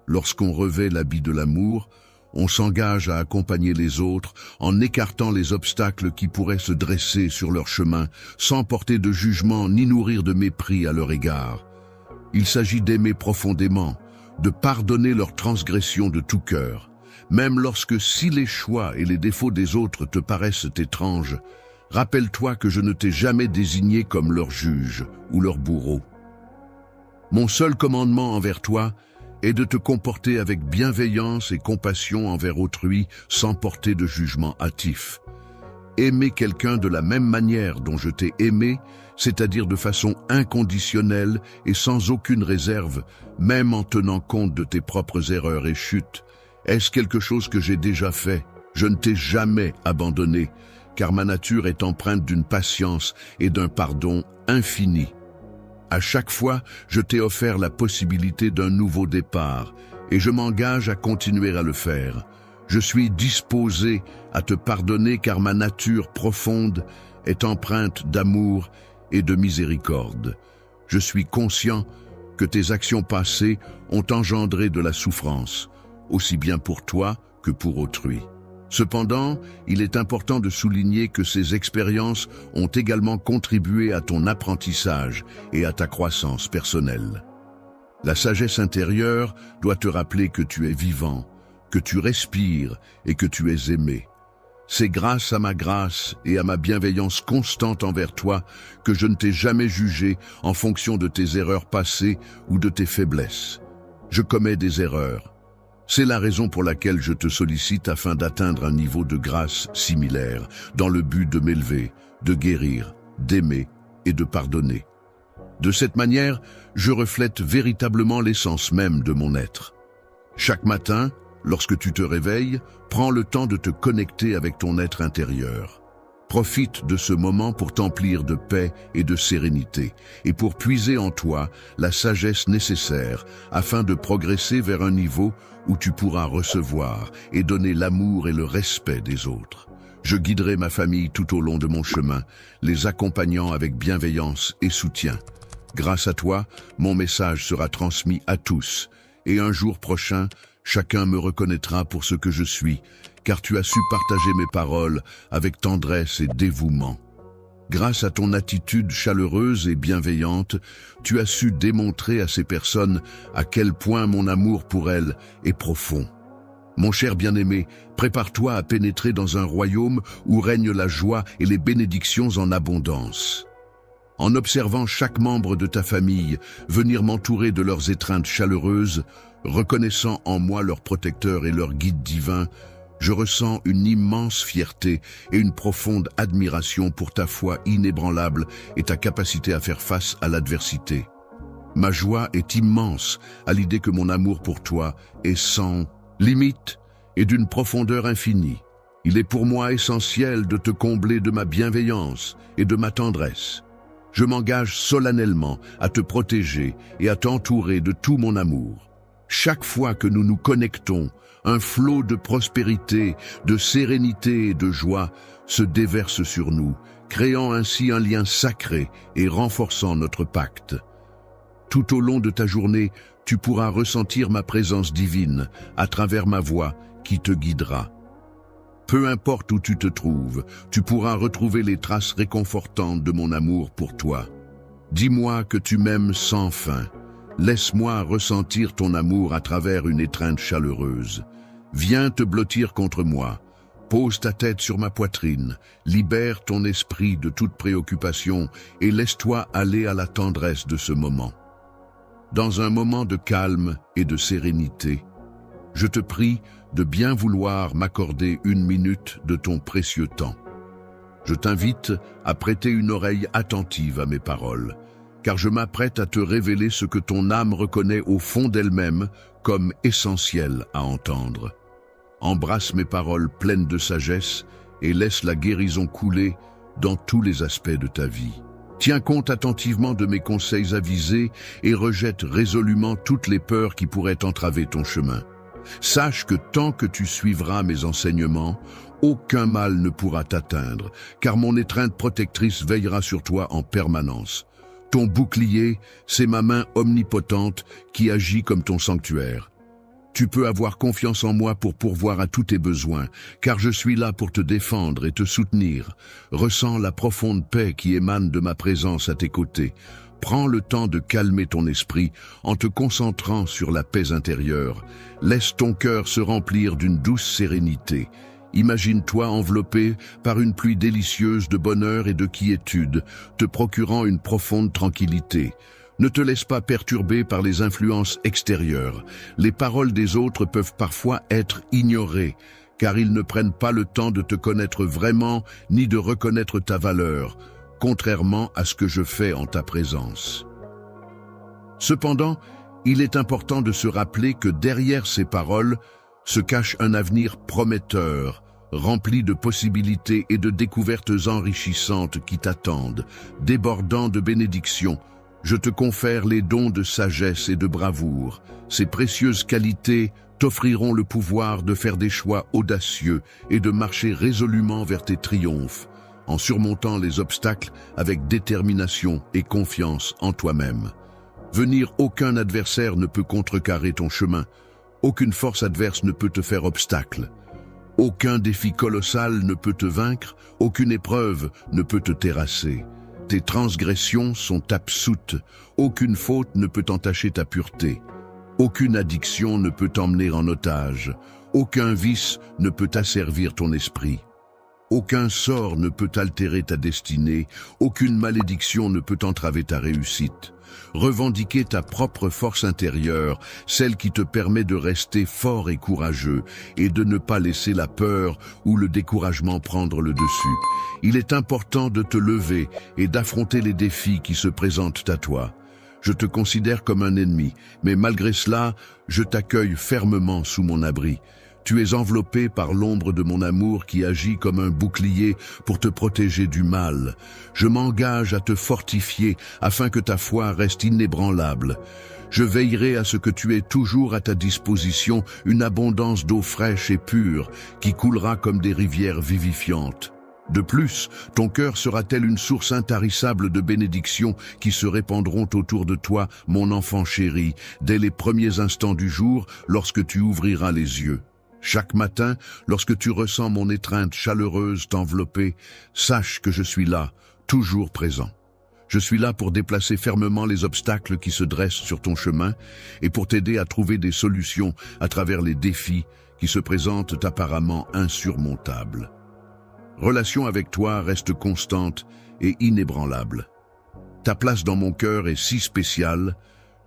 Lorsqu'on revêt l'habit de l'amour, on s'engage à accompagner les autres en écartant les obstacles qui pourraient se dresser sur leur chemin, sans porter de jugement ni nourrir de mépris à leur égard. Il s'agit d'aimer profondément, de pardonner leurs transgressions de tout cœur, même lorsque si les choix et les défauts des autres te paraissent étranges. Rappelle-toi que je ne t'ai jamais désigné comme leur juge ou leur bourreau. Mon seul commandement envers toi est de te comporter avec bienveillance et compassion envers autrui sans porter de jugement hâtif. Aimer quelqu'un de la même manière dont je t'ai aimé, c'est-à-dire de façon inconditionnelle et sans aucune réserve, même en tenant compte de tes propres erreurs et chutes. Est-ce quelque chose que j'ai déjà fait? Je ne t'ai jamais abandonné, car ma nature est empreinte d'une patience et d'un pardon infini. À chaque fois, je t'ai offert la possibilité d'un nouveau départ, et je m'engage à continuer à le faire. Je suis disposé à te pardonner car ma nature profonde est empreinte d'amour et de miséricorde. Je suis conscient que tes actions passées ont engendré de la souffrance, aussi bien pour toi que pour autrui. Cependant, il est important de souligner que ces expériences ont également contribué à ton apprentissage et à ta croissance personnelle. La sagesse intérieure doit te rappeler que tu es vivant, que tu respires et que tu es aimé. C'est grâce à ma grâce et à ma bienveillance constante envers toi que je ne t'ai jamais jugé en fonction de tes erreurs passées ou de tes faiblesses. Je commets des erreurs. C'est la raison pour laquelle je te sollicite afin d'atteindre un niveau de grâce similaire, dans le but de m'élever, de guérir, d'aimer et de pardonner. De cette manière, je reflète véritablement l'essence même de mon être. Chaque matin, lorsque tu te réveilles, prends le temps de te connecter avec ton être intérieur. Profite de ce moment pour t'emplir de paix et de sérénité, et pour puiser en toi la sagesse nécessaire afin de progresser vers un niveau où tu pourras recevoir et donner l'amour et le respect des autres. Je guiderai ma famille tout au long de mon chemin, les accompagnant avec bienveillance et soutien. Grâce à toi, mon message sera transmis à tous, et un jour prochain, chacun me reconnaîtra pour ce que je suis, car tu as su partager mes paroles avec tendresse et dévouement. Grâce à ton attitude chaleureuse et bienveillante, tu as su démontrer à ces personnes à quel point mon amour pour elles est profond. Mon cher bien-aimé, prépare-toi à pénétrer dans un royaume où règne la joie et les bénédictions en abondance. En observant chaque membre de ta famille venir m'entourer de leurs étreintes chaleureuses, reconnaissant en moi leur protecteur et leur guide divin, je ressens une immense fierté et une profonde admiration pour ta foi inébranlable et ta capacité à faire face à l'adversité. Ma joie est immense à l'idée que mon amour pour toi est sans limite et d'une profondeur infinie. Il est pour moi essentiel de te combler de ma bienveillance et de ma tendresse. Je m'engage solennellement à te protéger et à t'entourer de tout mon amour. Chaque fois que nous nous connectons, un flot de prospérité, de sérénité et de joie se déverse sur nous, créant ainsi un lien sacré et renforçant notre pacte. Tout au long de ta journée, tu pourras ressentir ma présence divine à travers ma voix qui te guidera. Peu importe où tu te trouves, tu pourras retrouver les traces réconfortantes de mon amour pour toi. Dis-moi que tu m'aimes sans fin. Laisse-moi ressentir ton amour à travers une étreinte chaleureuse. Viens te blottir contre moi. Pose ta tête sur ma poitrine. Libère ton esprit de toute préoccupation et laisse-toi aller à la tendresse de ce moment. Dans un moment de calme et de sérénité, je te prie de bien vouloir m'accorder 1 minute de ton précieux temps. Je t'invite à prêter une oreille attentive à mes paroles, car je m'apprête à te révéler ce que ton âme reconnaît au fond d'elle-même comme essentiel à entendre. Embrasse mes paroles pleines de sagesse et laisse la guérison couler dans tous les aspects de ta vie. Tiens compte attentivement de mes conseils avisés et rejette résolument toutes les peurs qui pourraient entraver ton chemin. Sache que tant que tu suivras mes enseignements, aucun mal ne pourra t'atteindre, car mon étreinte protectrice veillera sur toi en permanence. Ton bouclier, c'est ma main omnipotente qui agit comme ton sanctuaire. Tu peux avoir confiance en moi pour pourvoir à tous tes besoins, car je suis là pour te défendre et te soutenir. Ressens la profonde paix qui émane de ma présence à tes côtés. Prends le temps de calmer ton esprit en te concentrant sur la paix intérieure. Laisse ton cœur se remplir d'une douce sérénité. Imagine-toi enveloppé par une pluie délicieuse de bonheur et de quiétude, te procurant une profonde tranquillité. Ne te laisse pas perturber par les influences extérieures. Les paroles des autres peuvent parfois être ignorées, car ils ne prennent pas le temps de te connaître vraiment ni de reconnaître ta valeur, contrairement à ce que je fais en ta présence. Cependant, il est important de se rappeler que derrière ces paroles se cache un avenir prometteur, rempli de possibilités et de découvertes enrichissantes qui t'attendent, débordant de bénédictions. Je te confère les dons de sagesse et de bravoure. Ces précieuses qualités t'offriront le pouvoir de faire des choix audacieux et de marcher résolument vers tes triomphes, en surmontant les obstacles avec détermination et confiance en toi-même. Aucun adversaire ne peut contrecarrer ton chemin. Aucune force adverse ne peut te faire obstacle. Aucun défi colossal ne peut te vaincre, aucune épreuve ne peut te terrasser. Tes transgressions sont absoutes, aucune faute ne peut entacher ta pureté. Aucune addiction ne peut t'emmener en otage, aucun vice ne peut asservir ton esprit. Aucun sort ne peut altérer ta destinée, aucune malédiction ne peut entraver ta réussite. Revendiquer ta propre force intérieure, celle qui te permet de rester fort et courageux, et de ne pas laisser la peur ou le découragement prendre le dessus. Il est important de te lever et d'affronter les défis qui se présentent à toi. Je te considère comme un ennemi, mais malgré cela, je t'accueille fermement sous mon abri. Tu es enveloppé par l'ombre de mon amour qui agit comme un bouclier pour te protéger du mal. Je m'engage à te fortifier afin que ta foi reste inébranlable. Je veillerai à ce que tu aies toujours à ta disposition une abondance d'eau fraîche et pure qui coulera comme des rivières vivifiantes. De plus, ton cœur sera tel une source intarissable de bénédictions qui se répandront autour de toi, mon enfant chéri, dès les premiers instants du jour lorsque tu ouvriras les yeux. Chaque matin, lorsque tu ressens mon étreinte chaleureuse t'envelopper, sache que je suis là, toujours présent. Je suis là pour déplacer fermement les obstacles qui se dressent sur ton chemin et pour t'aider à trouver des solutions à travers les défis qui se présentent apparemment insurmontables. Relation avec toi reste constante et inébranlable. Ta place dans mon cœur est si spéciale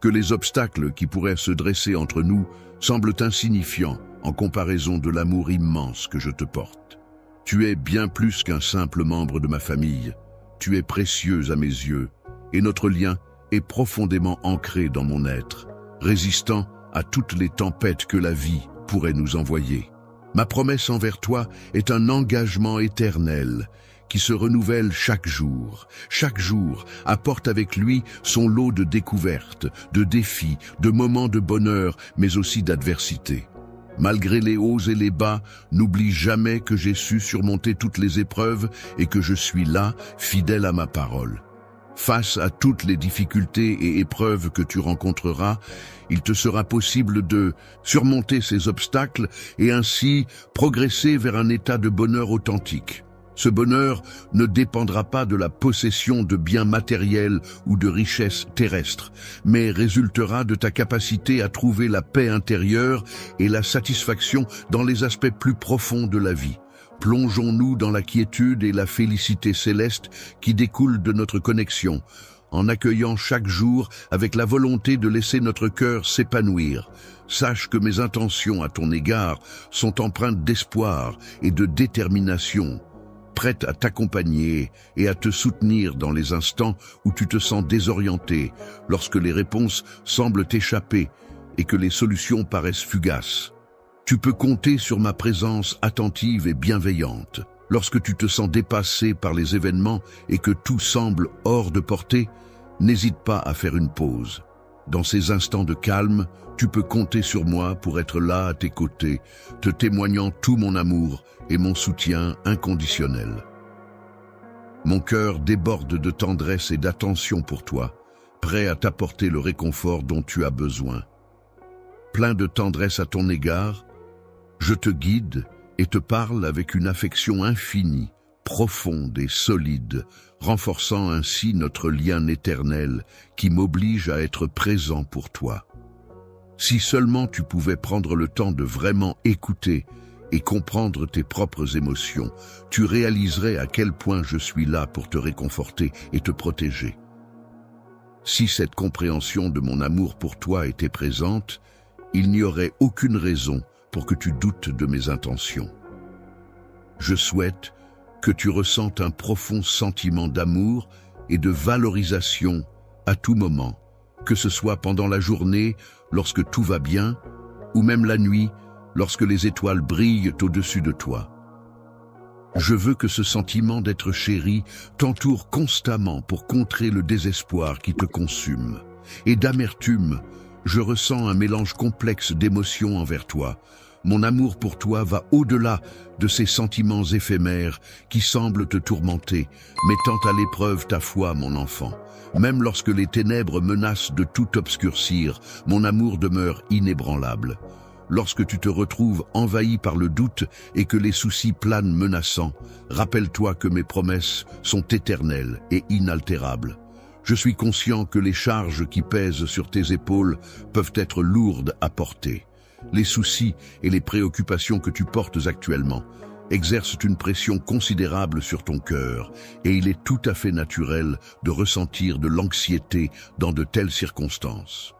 que les obstacles qui pourraient se dresser entre nous semblent insignifiants en comparaison de l'amour immense que je te porte. Tu es bien plus qu'un simple membre de ma famille. Tu es précieuse à mes yeux, et notre lien est profondément ancré dans mon être, résistant à toutes les tempêtes que la vie pourrait nous envoyer. Ma promesse envers toi est un engagement éternel qui se renouvelle chaque jour. Chaque jour apporte avec lui son lot de découvertes, de défis, de moments de bonheur, mais aussi d'adversité. Malgré les hauts et les bas, n'oublie jamais que j'ai su surmonter toutes les épreuves et que je suis là, fidèle à ma parole. Face à toutes les difficultés et épreuves que tu rencontreras, il te sera possible de surmonter ces obstacles et ainsi progresser vers un état de bonheur authentique. Ce bonheur ne dépendra pas de la possession de biens matériels ou de richesses terrestres, mais résultera de ta capacité à trouver la paix intérieure et la satisfaction dans les aspects plus profonds de la vie. Plongeons-nous dans la quiétude et la félicité céleste qui découlent de notre connexion. en accueillant chaque jour avec la volonté de laisser notre cœur s'épanouir. Sache que mes intentions à ton égard sont empreintes d'espoir et de détermination, prêtes à t'accompagner et à te soutenir dans les instants où tu te sens désorienté, lorsque les réponses semblent t'échapper et que les solutions paraissent fugaces. Tu peux compter sur ma présence attentive et bienveillante. Lorsque tu te sens dépassé par les événements et que tout semble hors de portée, n'hésite pas à faire une pause. Dans ces instants de calme, tu peux compter sur moi pour être là à tes côtés, te témoignant tout mon amour et mon soutien inconditionnel. Mon cœur déborde de tendresse et d'attention pour toi, prêt à t'apporter le réconfort dont tu as besoin. Plein de tendresse à ton égard, je te guide et te parle avec une affection infinie, profonde et solide, renforçant ainsi notre lien éternel qui m'oblige à être présent pour toi. Si seulement tu pouvais prendre le temps de vraiment écouter et comprendre tes propres émotions, tu réaliserais à quel point je suis là pour te réconforter et te protéger. Si cette compréhension de mon amour pour toi était présente, il n'y aurait aucune raison pour que tu doutes de mes intentions. Je souhaite que tu ressentes un profond sentiment d'amour et de valorisation à tout moment, que ce soit pendant la journée, lorsque tout va bien, ou même la nuit, lorsque les étoiles brillent au-dessus de toi. Je veux que ce sentiment d'être chéri t'entoure constamment pour contrer le désespoir qui te consume. Et d'amertume, je ressens un mélange complexe d'émotions envers toi. Mon amour pour toi va au-delà de ces sentiments éphémères qui semblent te tourmenter, mettant à l'épreuve ta foi, mon enfant. Même lorsque les ténèbres menacent de tout obscurcir, mon amour demeure inébranlable. Lorsque tu te retrouves envahi par le doute et que les soucis planent menaçants, rappelle-toi que mes promesses sont éternelles et inaltérables. Je suis conscient que les charges qui pèsent sur tes épaules peuvent être lourdes à porter. Les soucis et les préoccupations que tu portes actuellement exercent une pression considérable sur ton cœur et il est tout à fait naturel de ressentir de l'anxiété dans de telles circonstances.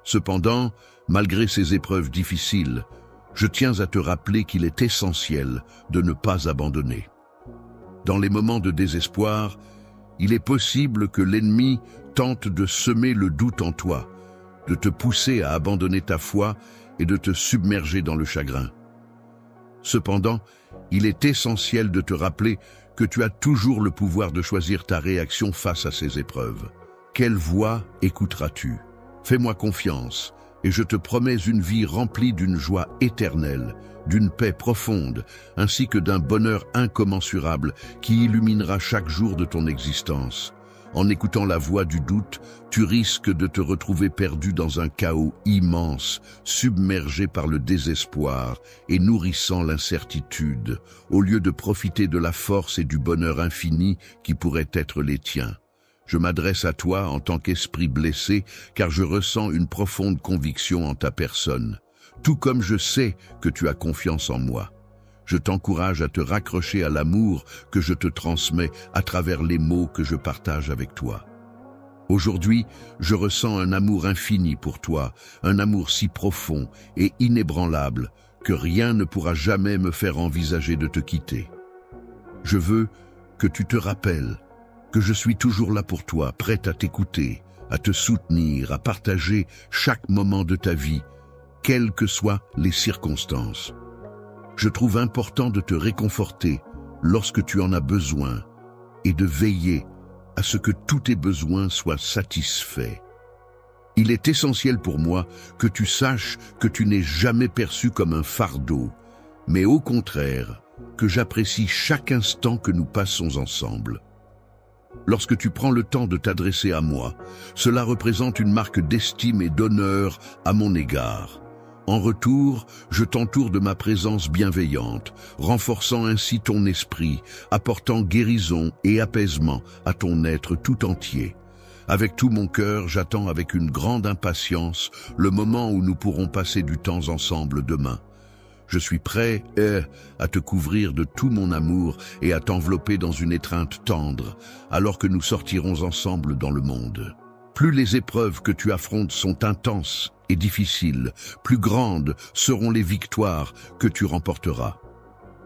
Cependant, malgré ces épreuves difficiles, je tiens à te rappeler qu'il est essentiel de ne pas abandonner. Dans les moments de désespoir, il est possible que l'ennemi tente de semer le doute en toi, de te pousser à abandonner ta foi et de te submerger dans le chagrin. Cependant, il est essentiel de te rappeler que tu as toujours le pouvoir de choisir ta réaction face à ces épreuves. Quelle voix écouteras-tu? Fais-moi confiance, et je te promets une vie remplie d'une joie éternelle, d'une paix profonde, ainsi que d'un bonheur incommensurable qui illuminera chaque jour de ton existence. En écoutant la voix du doute, tu risques de te retrouver perdu dans un chaos immense, submergé par le désespoir et nourrissant l'incertitude, au lieu de profiter de la force et du bonheur infini qui pourraient être les tiens. Je m'adresse à toi en tant qu'esprit blessé, car je ressens une profonde conviction en ta personne, tout comme je sais que tu as confiance en moi. Je t'encourage à te raccrocher à l'amour que je te transmets à travers les mots que je partage avec toi. Aujourd'hui, je ressens un amour infini pour toi, un amour si profond et inébranlable que rien ne pourra jamais me faire envisager de te quitter. Je veux que tu te rappelles que je suis toujours là pour toi, prête à t'écouter, à te soutenir, à partager chaque moment de ta vie, quelles que soient les circonstances. Je trouve important de te réconforter lorsque tu en as besoin et de veiller à ce que tous tes besoins soient satisfaits. Il est essentiel pour moi que tu saches que tu n'es jamais perçu comme un fardeau, mais au contraire, que j'apprécie chaque instant que nous passons ensemble. Lorsque tu prends le temps de t'adresser à moi, cela représente une marque d'estime et d'honneur à mon égard. En retour, je t'entoure de ma présence bienveillante, renforçant ainsi ton esprit, apportant guérison et apaisement à ton être tout entier. Avec tout mon cœur, j'attends avec une grande impatience le moment où nous pourrons passer du temps ensemble demain. Je suis prêt à te couvrir de tout mon amour et à t'envelopper dans une étreinte tendre, alors que nous sortirons ensemble dans le monde. Plus les épreuves que tu affrontes sont intenses et difficiles, plus grandes seront les victoires que tu remporteras.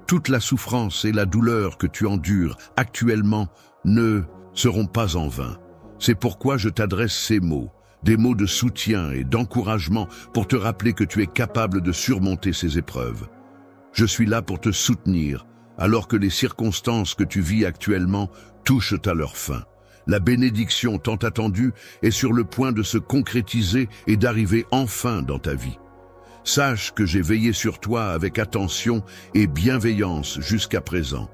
Toute la souffrance et la douleur que tu endures actuellement ne seront pas en vain. C'est pourquoi je t'adresse ces mots, des mots de soutien et d'encouragement pour te rappeler que tu es capable de surmonter ces épreuves. Je suis là pour te soutenir, alors que les circonstances que tu vis actuellement touchent à leur fin. La bénédiction tant attendue est sur le point de se concrétiser et d'arriver enfin dans ta vie. Sache que j'ai veillé sur toi avec attention et bienveillance jusqu'à présent.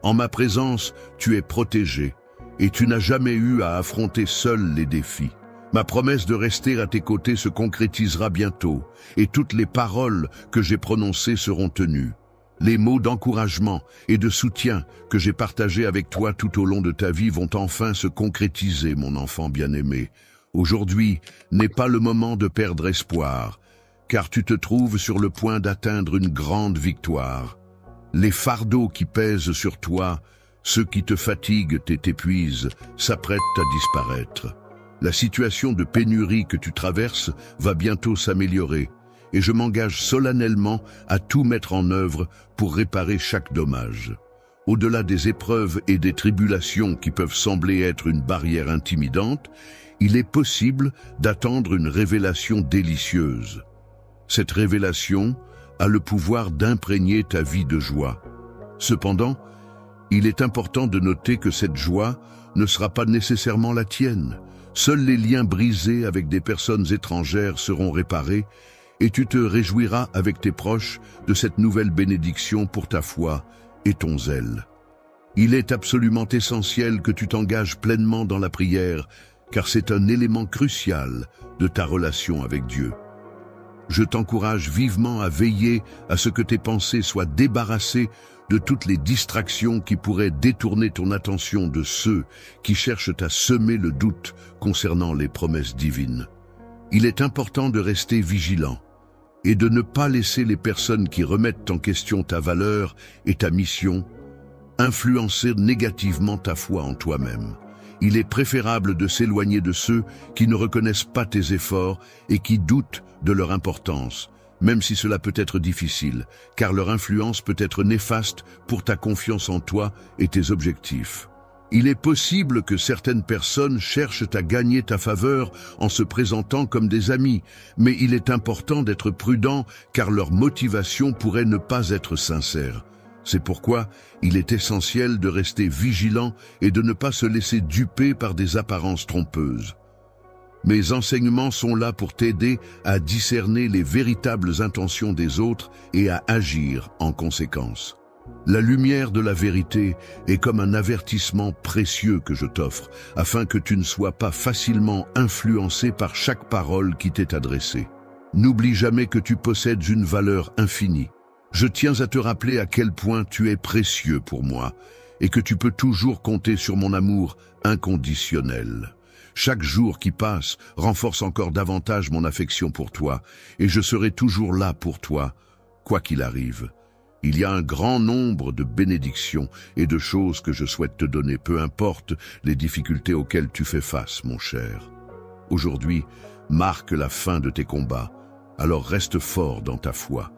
En ma présence, tu es protégé et tu n'as jamais eu à affronter seul les défis. Ma promesse de rester à tes côtés se concrétisera bientôt et toutes les paroles que j'ai prononcées seront tenues. Les mots d'encouragement et de soutien que j'ai partagés avec toi tout au long de ta vie vont enfin se concrétiser, mon enfant bien-aimé. Aujourd'hui n'est pas le moment de perdre espoir, car tu te trouves sur le point d'atteindre une grande victoire. Les fardeaux qui pèsent sur toi, ceux qui te fatiguent et t'épuisent, s'apprêtent à disparaître. La situation de pénurie que tu traverses va bientôt s'améliorer, et je m'engage solennellement à tout mettre en œuvre pour réparer chaque dommage. Au-delà des épreuves et des tribulations qui peuvent sembler être une barrière intimidante, il est possible d'attendre une révélation délicieuse. Cette révélation a le pouvoir d'imprégner ta vie de joie. Cependant, il est important de noter que cette joie ne sera pas nécessairement la tienne. Seuls les liens brisés avec des personnes étrangères seront réparés et tu te réjouiras avec tes proches de cette nouvelle bénédiction pour ta foi et ton zèle. Il est absolument essentiel que tu t'engages pleinement dans la prière, car c'est un élément crucial de ta relation avec Dieu. Je t'encourage vivement à veiller à ce que tes pensées soient débarrassées de toutes les distractions qui pourraient détourner ton attention de ceux qui cherchent à semer le doute concernant les promesses divines. Il est important de rester vigilant et de ne pas laisser les personnes qui remettent en question ta valeur et ta mission influencer négativement ta foi en toi-même. Il est préférable de s'éloigner de ceux qui ne reconnaissent pas tes efforts et qui doutent de leur importance, même si cela peut être difficile, car leur influence peut être néfaste pour ta confiance en toi et tes objectifs. Il est possible que certaines personnes cherchent à gagner ta faveur en se présentant comme des amis, mais il est important d'être prudent car leur motivation pourrait ne pas être sincère. C'est pourquoi il est essentiel de rester vigilant et de ne pas se laisser duper par des apparences trompeuses. Mes enseignements sont là pour t'aider à discerner les véritables intentions des autres et à agir en conséquence. La lumière de la vérité est comme un avertissement précieux que je t'offre, afin que tu ne sois pas facilement influencé par chaque parole qui t'est adressée. N'oublie jamais que tu possèdes une valeur infinie. Je tiens à te rappeler à quel point tu es précieux pour moi et que tu peux toujours compter sur mon amour inconditionnel. Chaque jour qui passe renforce encore davantage mon affection pour toi et je serai toujours là pour toi, quoi qu'il arrive. Il y a un grand nombre de bénédictions et de choses que je souhaite te donner, peu importe les difficultés auxquelles tu fais face, mon cher. Aujourd'hui marque la fin de tes combats, alors reste fort dans ta foi,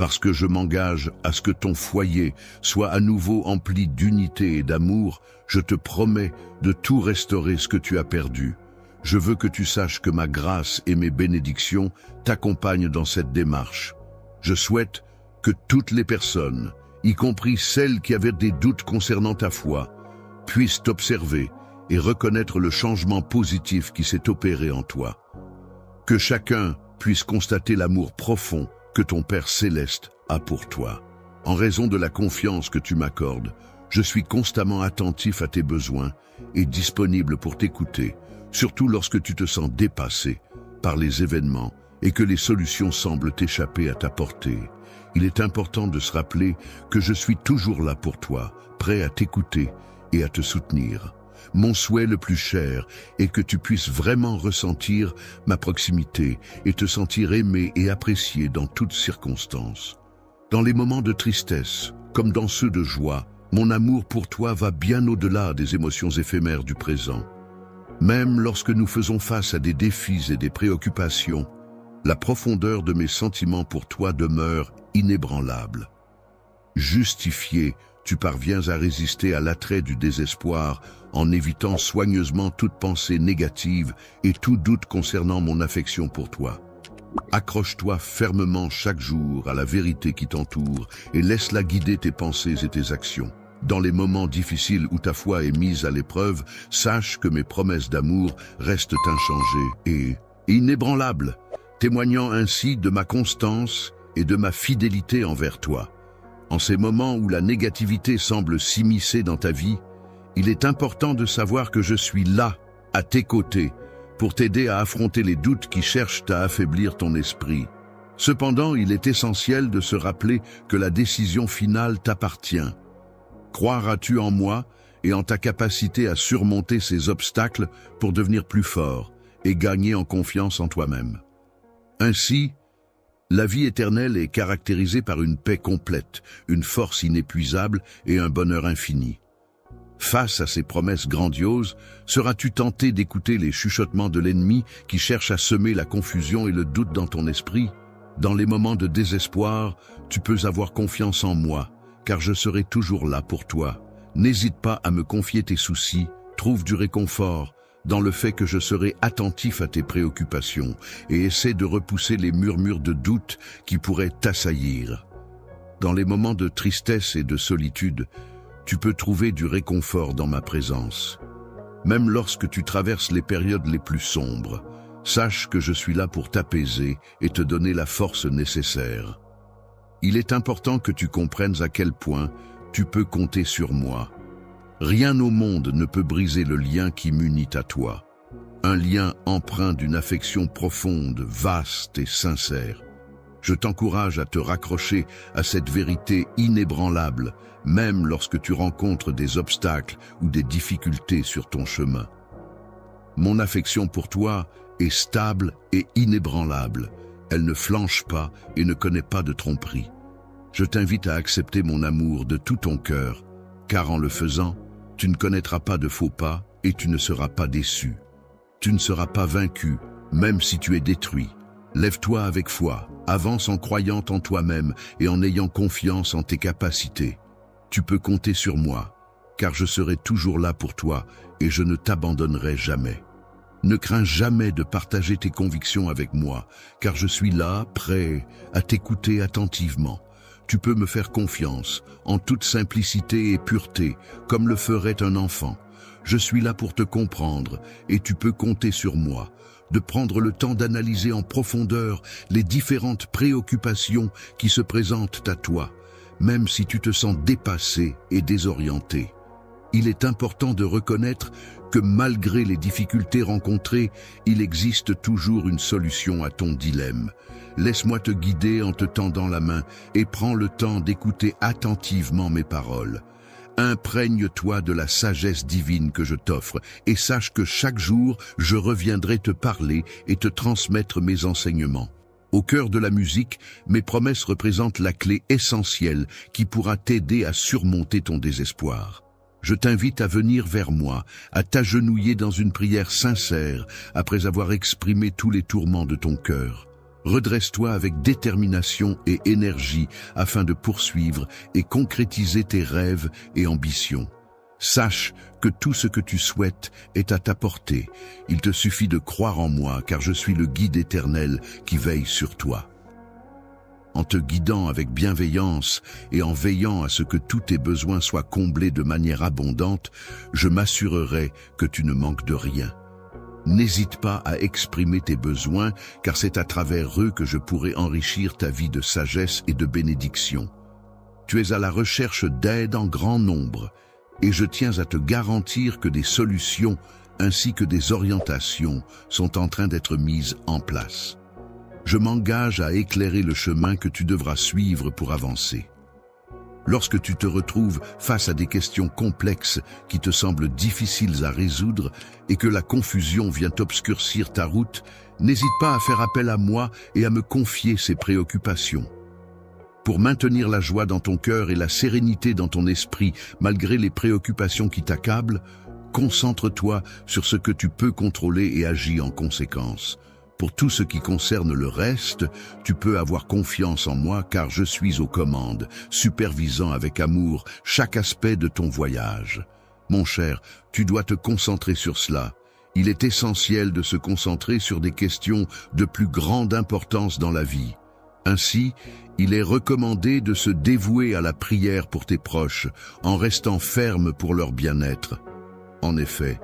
parce que je m'engage à ce que ton foyer soit à nouveau empli d'unité et d'amour. Je te promets de tout restaurer ce que tu as perdu. Je veux que tu saches que ma grâce et mes bénédictions t'accompagnent dans cette démarche. Je souhaite que toutes les personnes, y compris celles qui avaient des doutes concernant ta foi, puissent t'observer et reconnaître le changement positif qui s'est opéré en toi. Que chacun puisse constater l'amour profond que ton Père céleste a pour toi. En raison de la confiance que tu m'accordes, je suis constamment attentif à tes besoins et disponible pour t'écouter, surtout lorsque tu te sens dépassé par les événements et que les solutions semblent échapper à ta portée. Il est important de se rappeler que je suis toujours là pour toi, prêt à t'écouter et à te soutenir. Mon souhait le plus cher est que tu puisses vraiment ressentir ma proximité et te sentir aimé et apprécié dans toutes circonstances. Dans les moments de tristesse, comme dans ceux de joie, mon amour pour toi va bien au-delà des émotions éphémères du présent. Même lorsque nous faisons face à des défis et des préoccupations, la profondeur de mes sentiments pour toi demeure inébranlable. Justifié, tu parviens à résister à l'attrait du désespoir en évitant soigneusement toute pensée négative et tout doute concernant mon affection pour toi. Accroche-toi fermement chaque jour à la vérité qui t'entoure et laisse-la guider tes pensées et tes actions. Dans les moments difficiles où ta foi est mise à l'épreuve, sache que mes promesses d'amour restent inchangées et inébranlables, témoignant ainsi de ma constance et de ma fidélité envers toi. En ces moments où la négativité semble s'immiscer dans ta vie, il est important de savoir que je suis là, à tes côtés, pour t'aider à affronter les doutes qui cherchent à affaiblir ton esprit. Cependant, il est essentiel de se rappeler que la décision finale t'appartient. Croiras-tu en moi et en ta capacité à surmonter ces obstacles pour devenir plus fort et gagner en confiance en toi-même? Ainsi, la vie éternelle est caractérisée par une paix complète, une force inépuisable et un bonheur infini. Face à ces promesses grandioses, seras-tu tenté d'écouter les chuchotements de l'ennemi qui cherche à semer la confusion et le doute dans ton esprit? Dans les moments de désespoir, tu peux avoir confiance en moi, car je serai toujours là pour toi. N'hésite pas à me confier tes soucis, trouve du réconfort dans le fait que je serai attentif à tes préoccupations et essaie de repousser les murmures de doute qui pourraient t'assaillir. Dans les moments de tristesse et de solitude, tu peux trouver du réconfort dans ma présence. Même lorsque tu traverses les périodes les plus sombres, sache que je suis là pour t'apaiser et te donner la force nécessaire. Il est important que tu comprennes à quel point tu peux compter sur moi. Rien au monde ne peut briser le lien qui m'unit à toi. Un lien empreint d'une affection profonde, vaste et sincère. Je t'encourage à te raccrocher à cette vérité inébranlable, même lorsque tu rencontres des obstacles ou des difficultés sur ton chemin. Mon affection pour toi est stable et inébranlable. Elle ne flanche pas et ne connaît pas de tromperie. Je t'invite à accepter mon amour de tout ton cœur, car en le faisant, tu ne connaîtras pas de faux pas et tu ne seras pas déçu. Tu ne seras pas vaincu, même si tu es détruit. Lève-toi avec foi, avance en croyant en toi-même et en ayant confiance en tes capacités. Tu peux compter sur moi, car je serai toujours là pour toi et je ne t'abandonnerai jamais. Ne crains jamais de partager tes convictions avec moi, car je suis là, prêt à t'écouter attentivement. Tu peux me faire confiance, en toute simplicité et pureté, comme le ferait un enfant. Je suis là pour te comprendre, et tu peux compter sur moi, de prendre le temps d'analyser en profondeur les différentes préoccupations qui se présentent à toi, même si tu te sens dépassé et désorienté. Il est important de reconnaître que malgré les difficultés rencontrées, il existe toujours une solution à ton dilemme. Laisse-moi te guider en te tendant la main et prends le temps d'écouter attentivement mes paroles. Imprègne-toi de la sagesse divine que je t'offre et sache que chaque jour, je reviendrai te parler et te transmettre mes enseignements. Au cœur de la musique, mes promesses représentent la clé essentielle qui pourra t'aider à surmonter ton désespoir. Je t'invite à venir vers moi, à t'agenouiller dans une prière sincère après avoir exprimé tous les tourments de ton cœur. Redresse-toi avec détermination et énergie afin de poursuivre et concrétiser tes rêves et ambitions. Sache que tout ce que tu souhaites est à ta portée. Il te suffit de croire en moi car je suis le guide éternel qui veille sur toi. En te guidant avec bienveillance et en veillant à ce que tous tes besoins soient comblés de manière abondante, je m'assurerai que tu ne manques de rien. N'hésite pas à exprimer tes besoins, car c'est à travers eux que je pourrai enrichir ta vie de sagesse et de bénédiction. Tu es à la recherche d'aide en grand nombre, et je tiens à te garantir que des solutions ainsi que des orientations sont en train d'être mises en place. Je m'engage à éclairer le chemin que tu devras suivre pour avancer. Lorsque tu te retrouves face à des questions complexes qui te semblent difficiles à résoudre et que la confusion vient obscurcir ta route, n'hésite pas à faire appel à moi et à me confier ces préoccupations. Pour maintenir la joie dans ton cœur et la sérénité dans ton esprit, malgré les préoccupations qui t'accablent, concentre-toi sur ce que tu peux contrôler et agis en conséquence. Pour tout ce qui concerne le reste, tu peux avoir confiance en moi car je suis aux commandes, supervisant avec amour chaque aspect de ton voyage. Mon cher, tu dois te concentrer sur cela. Il est essentiel de se concentrer sur des questions de plus grande importance dans la vie. Ainsi, il est recommandé de se dévouer à la prière pour tes proches, en restant ferme pour leur bien-être. En effet,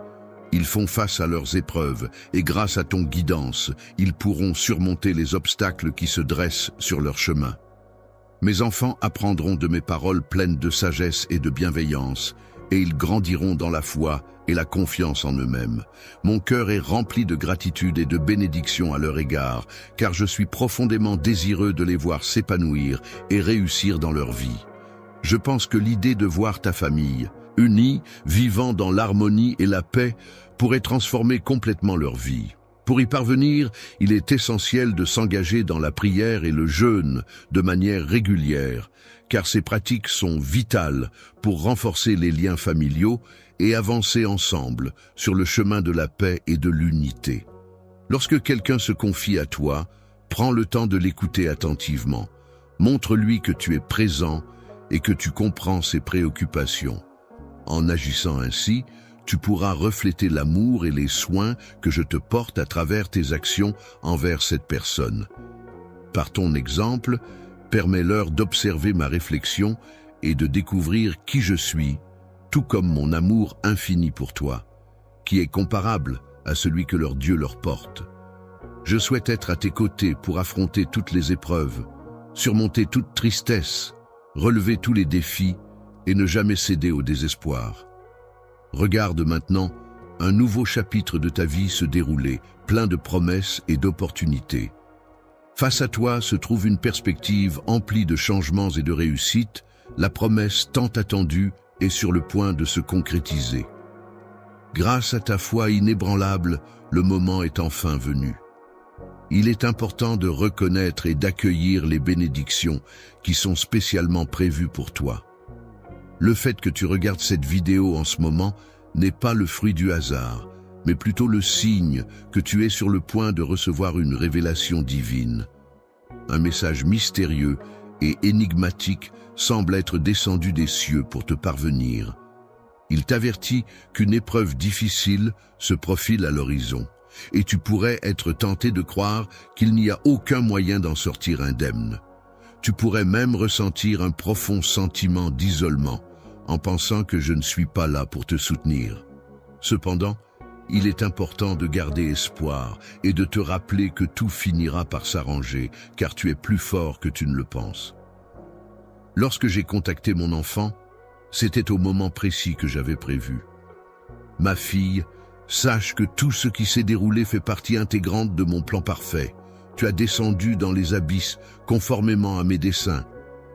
ils font face à leurs épreuves et grâce à ton guidance, ils pourront surmonter les obstacles qui se dressent sur leur chemin. Mes enfants apprendront de mes paroles pleines de sagesse et de bienveillance, et ils grandiront dans la foi et la confiance en eux-mêmes. Mon cœur est rempli de gratitude et de bénédiction à leur égard, car je suis profondément désireux de les voir s'épanouir et réussir dans leur vie. Je pense que l'idée de voir ta famille, unis, vivant dans l'harmonie et la paix, pourrait transformer complètement leur vie. Pour y parvenir, il est essentiel de s'engager dans la prière et le jeûne de manière régulière, car ces pratiques sont vitales pour renforcer les liens familiaux et avancer ensemble sur le chemin de la paix et de l'unité. Lorsque quelqu'un se confie à toi, prends le temps de l'écouter attentivement. Montre-lui que tu es présent et que tu comprends ses préoccupations. En agissant ainsi, tu pourras refléter l'amour et les soins que je te porte à travers tes actions envers cette personne. Par ton exemple, permets-leur d'observer ma réflexion et de découvrir qui je suis, tout comme mon amour infini pour toi, qui est comparable à celui que leur Dieu leur porte. Je souhaite être à tes côtés pour affronter toutes les épreuves, surmonter toute tristesse, relever tous les défis et ne jamais céder au désespoir. Regarde maintenant un nouveau chapitre de ta vie se dérouler, plein de promesses et d'opportunités. Face à toi se trouve une perspective emplie de changements et de réussites, la promesse tant attendue est sur le point de se concrétiser. Grâce à ta foi inébranlable, le moment est enfin venu. Il est important de reconnaître et d'accueillir les bénédictions qui sont spécialement prévues pour toi. Le fait que tu regardes cette vidéo en ce moment n'est pas le fruit du hasard, mais plutôt le signe que tu es sur le point de recevoir une révélation divine. Un message mystérieux et énigmatique semble être descendu des cieux pour te parvenir. Il t'avertit qu'une épreuve difficile se profile à l'horizon, et tu pourrais être tenté de croire qu'il n'y a aucun moyen d'en sortir indemne. Tu pourrais même ressentir un profond sentiment d'isolement, en pensant que je ne suis pas là pour te soutenir. Cependant, il est important de garder espoir et de te rappeler que tout finira par s'arranger, car tu es plus fort que tu ne le penses. Lorsque j'ai contacté mon enfant, c'était au moment précis que j'avais prévu. Ma fille, sache que tout ce qui s'est déroulé fait partie intégrante de mon plan parfait. Tu as descendu dans les abysses, conformément à mes desseins.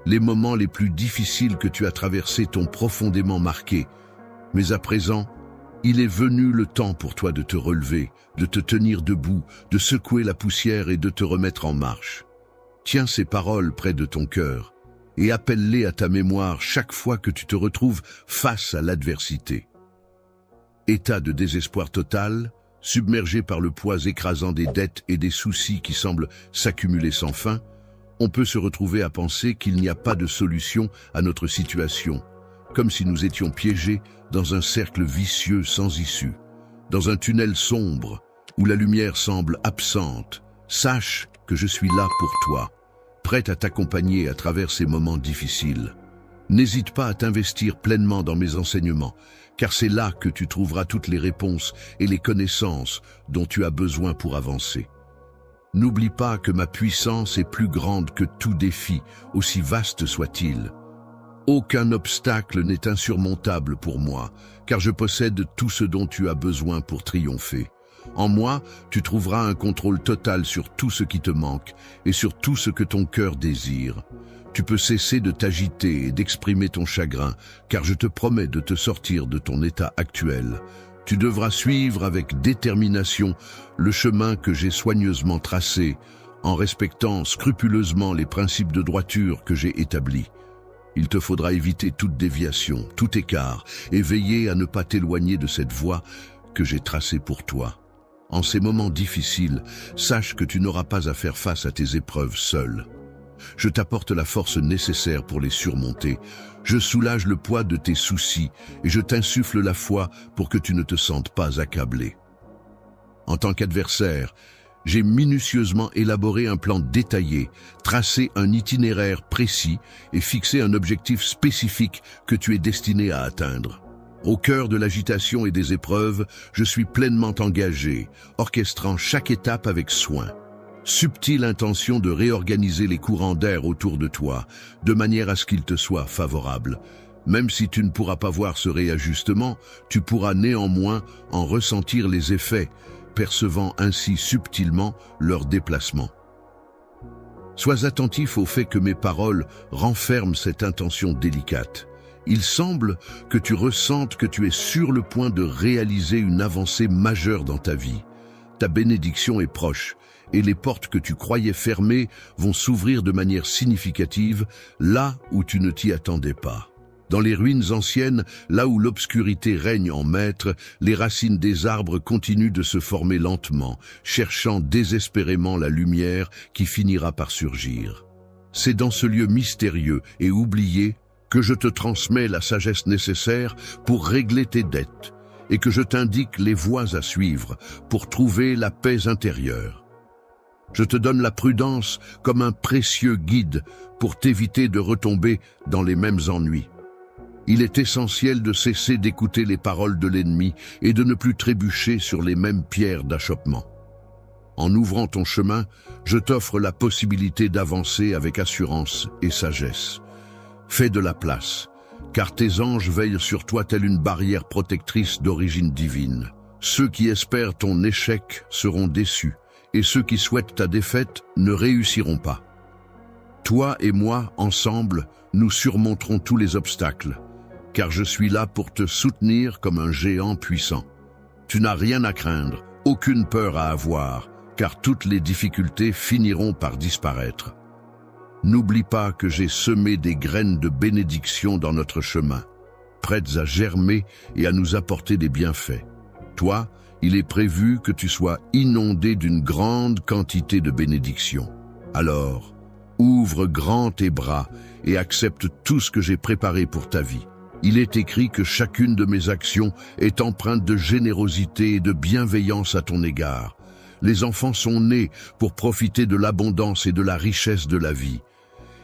Les moments les plus difficiles que tu as traversés t'ont profondément marqué. Mais à présent, il est venu le temps pour toi de te relever, de te tenir debout, de secouer la poussière et de te remettre en marche. Tiens ces paroles près de ton cœur et appelle-les à ta mémoire chaque fois que tu te retrouves face à l'adversité. État de désespoir total, submergé par le poids écrasant des dettes et des soucis qui semblent s'accumuler sans fin, on peut se retrouver à penser qu'il n'y a pas de solution à notre situation, comme si nous étions piégés dans un cercle vicieux sans issue, dans un tunnel sombre où la lumière semble absente. Sache que je suis là pour toi, prête à t'accompagner à travers ces moments difficiles. N'hésite pas à t'investir pleinement dans mes enseignements, car c'est là que tu trouveras toutes les réponses et les connaissances dont tu as besoin pour avancer. N'oublie pas que ma puissance est plus grande que tout défi, aussi vaste soit-il. Aucun obstacle n'est insurmontable pour moi, car je possède tout ce dont tu as besoin pour triompher. En moi, tu trouveras un contrôle total sur tout ce qui te manque et sur tout ce que ton cœur désire. Tu peux cesser de t'agiter et d'exprimer ton chagrin, car je te promets de te sortir de ton état actuel. Tu devras suivre avec détermination le chemin que j'ai soigneusement tracé, en respectant scrupuleusement les principes de droiture que j'ai établis. Il te faudra éviter toute déviation, tout écart, et veiller à ne pas t'éloigner de cette voie que j'ai tracée pour toi. En ces moments difficiles, sache que tu n'auras pas à faire face à tes épreuves seul. Je t'apporte la force nécessaire pour les surmonter. Je soulage le poids de tes soucis et je t'insuffle la foi pour que tu ne te sentes pas accablé. En tant qu'adversaire, j'ai minutieusement élaboré un plan détaillé, tracé un itinéraire précis et fixé un objectif spécifique que tu es destiné à atteindre. Au cœur de l'agitation et des épreuves, je suis pleinement engagé, orchestrant chaque étape avec soin. Subtile intention de réorganiser les courants d'air autour de toi, de manière à ce qu'ils te soient favorables. Même si tu ne pourras pas voir ce réajustement, tu pourras néanmoins en ressentir les effets, percevant ainsi subtilement leur déplacement. Sois attentif au fait que mes paroles renferment cette intention délicate. Il semble que tu ressentes que tu es sur le point de réaliser une avancée majeure dans ta vie. Ta bénédiction est proche, et les portes que tu croyais fermées vont s'ouvrir de manière significative là où tu ne t'y attendais pas. Dans les ruines anciennes, là où l'obscurité règne en maître, les racines des arbres continuent de se former lentement, cherchant désespérément la lumière qui finira par surgir. C'est dans ce lieu mystérieux et oublié que je te transmets la sagesse nécessaire pour régler tes dettes et que je t'indique les voies à suivre pour trouver la paix intérieure. Je te donne la prudence comme un précieux guide pour t'éviter de retomber dans les mêmes ennuis. Il est essentiel de cesser d'écouter les paroles de l'ennemi et de ne plus trébucher sur les mêmes pierres d'achoppement. En ouvrant ton chemin, je t'offre la possibilité d'avancer avec assurance et sagesse. Fais de la place, car tes anges veillent sur toi telle une barrière protectrice d'origine divine. Ceux qui espèrent ton échec seront déçus, et ceux qui souhaitent ta défaite ne réussiront pas. Toi et moi, ensemble, nous surmonterons tous les obstacles, car je suis là pour te soutenir comme un géant puissant. Tu n'as rien à craindre, aucune peur à avoir, car toutes les difficultés finiront par disparaître. N'oublie pas que j'ai semé des graines de bénédiction dans notre chemin, prêtes à germer et à nous apporter des bienfaits. Toi, il est prévu que tu sois inondé d'une grande quantité de bénédictions. Alors, ouvre grand tes bras et accepte tout ce que j'ai préparé pour ta vie. Il est écrit que chacune de mes actions est empreinte de générosité et de bienveillance à ton égard. Les enfants sont nés pour profiter de l'abondance et de la richesse de la vie.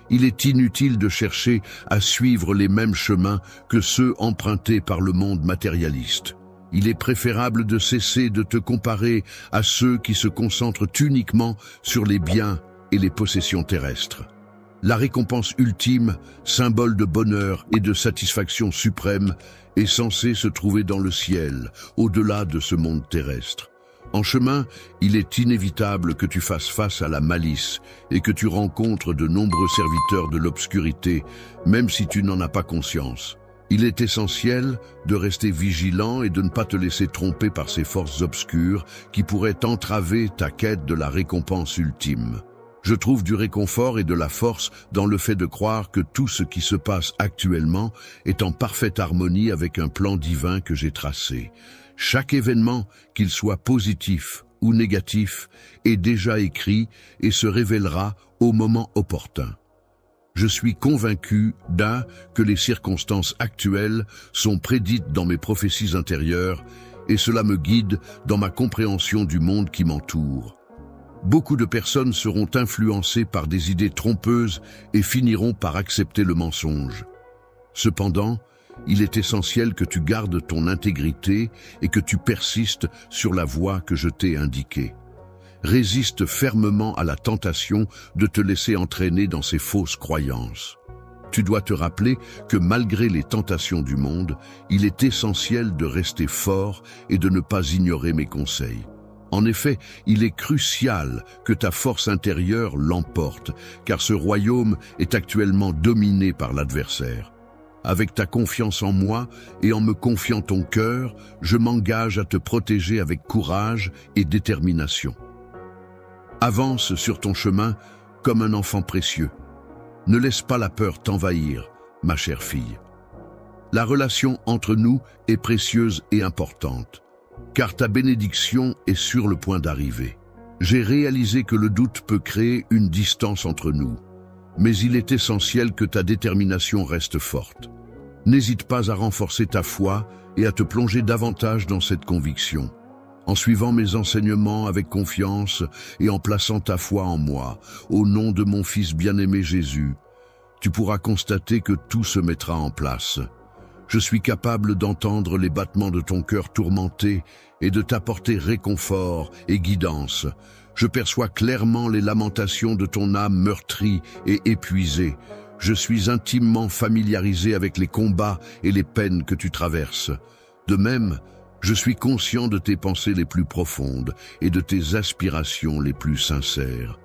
Il est inutile de chercher à suivre les mêmes chemins que ceux empruntés par le monde matérialiste. Il est préférable de cesser de te comparer à ceux qui se concentrent uniquement sur les biens et les possessions terrestres. La récompense ultime, symbole de bonheur et de satisfaction suprême, est censée se trouver dans le ciel, au-delà de ce monde terrestre. En chemin, il est inévitable que tu fasses face à la malice et que tu rencontres de nombreux serviteurs de l'obscurité, même si tu n'en as pas conscience. Il est essentiel de rester vigilant et de ne pas te laisser tromper par ces forces obscures qui pourraient entraver ta quête de la récompense ultime. Je trouve du réconfort et de la force dans le fait de croire que tout ce qui se passe actuellement est en parfaite harmonie avec un plan divin que j'ai tracé. Chaque événement, qu'il soit positif ou négatif, est déjà écrit et se révélera au moment opportun. Je suis convaincu que les circonstances actuelles sont prédites dans mes prophéties intérieures et cela me guide dans ma compréhension du monde qui m'entoure. Beaucoup de personnes seront influencées par des idées trompeuses et finiront par accepter le mensonge. Cependant, il est essentiel que tu gardes ton intégrité et que tu persistes sur la voie que je t'ai indiquée. Résiste fermement à la tentation de te laisser entraîner dans ces fausses croyances. Tu dois te rappeler que malgré les tentations du monde, il est essentiel de rester fort et de ne pas ignorer mes conseils. En effet, il est crucial que ta force intérieure l'emporte, car ce royaume est actuellement dominé par l'adversaire. Avec ta confiance en moi et en me confiant ton cœur, je m'engage à te protéger avec courage et détermination. Avance sur ton chemin comme un enfant précieux. Ne laisse pas la peur t'envahir, ma chère fille. La relation entre nous est précieuse et importante, car ta bénédiction est sur le point d'arriver. J'ai réalisé que le doute peut créer une distance entre nous, mais il est essentiel que ta détermination reste forte. N'hésite pas à renforcer ta foi et à te plonger davantage dans cette conviction. En suivant mes enseignements avec confiance et en plaçant ta foi en moi, au nom de mon Fils bien-aimé Jésus, tu pourras constater que tout se mettra en place. Je suis capable d'entendre les battements de ton cœur tourmenté et de t'apporter réconfort et guidance. Je perçois clairement les lamentations de ton âme meurtrie et épuisée. Je suis intimement familiarisé avec les combats et les peines que tu traverses. De même, je suis conscient de tes pensées les plus profondes et de tes aspirations les plus sincères.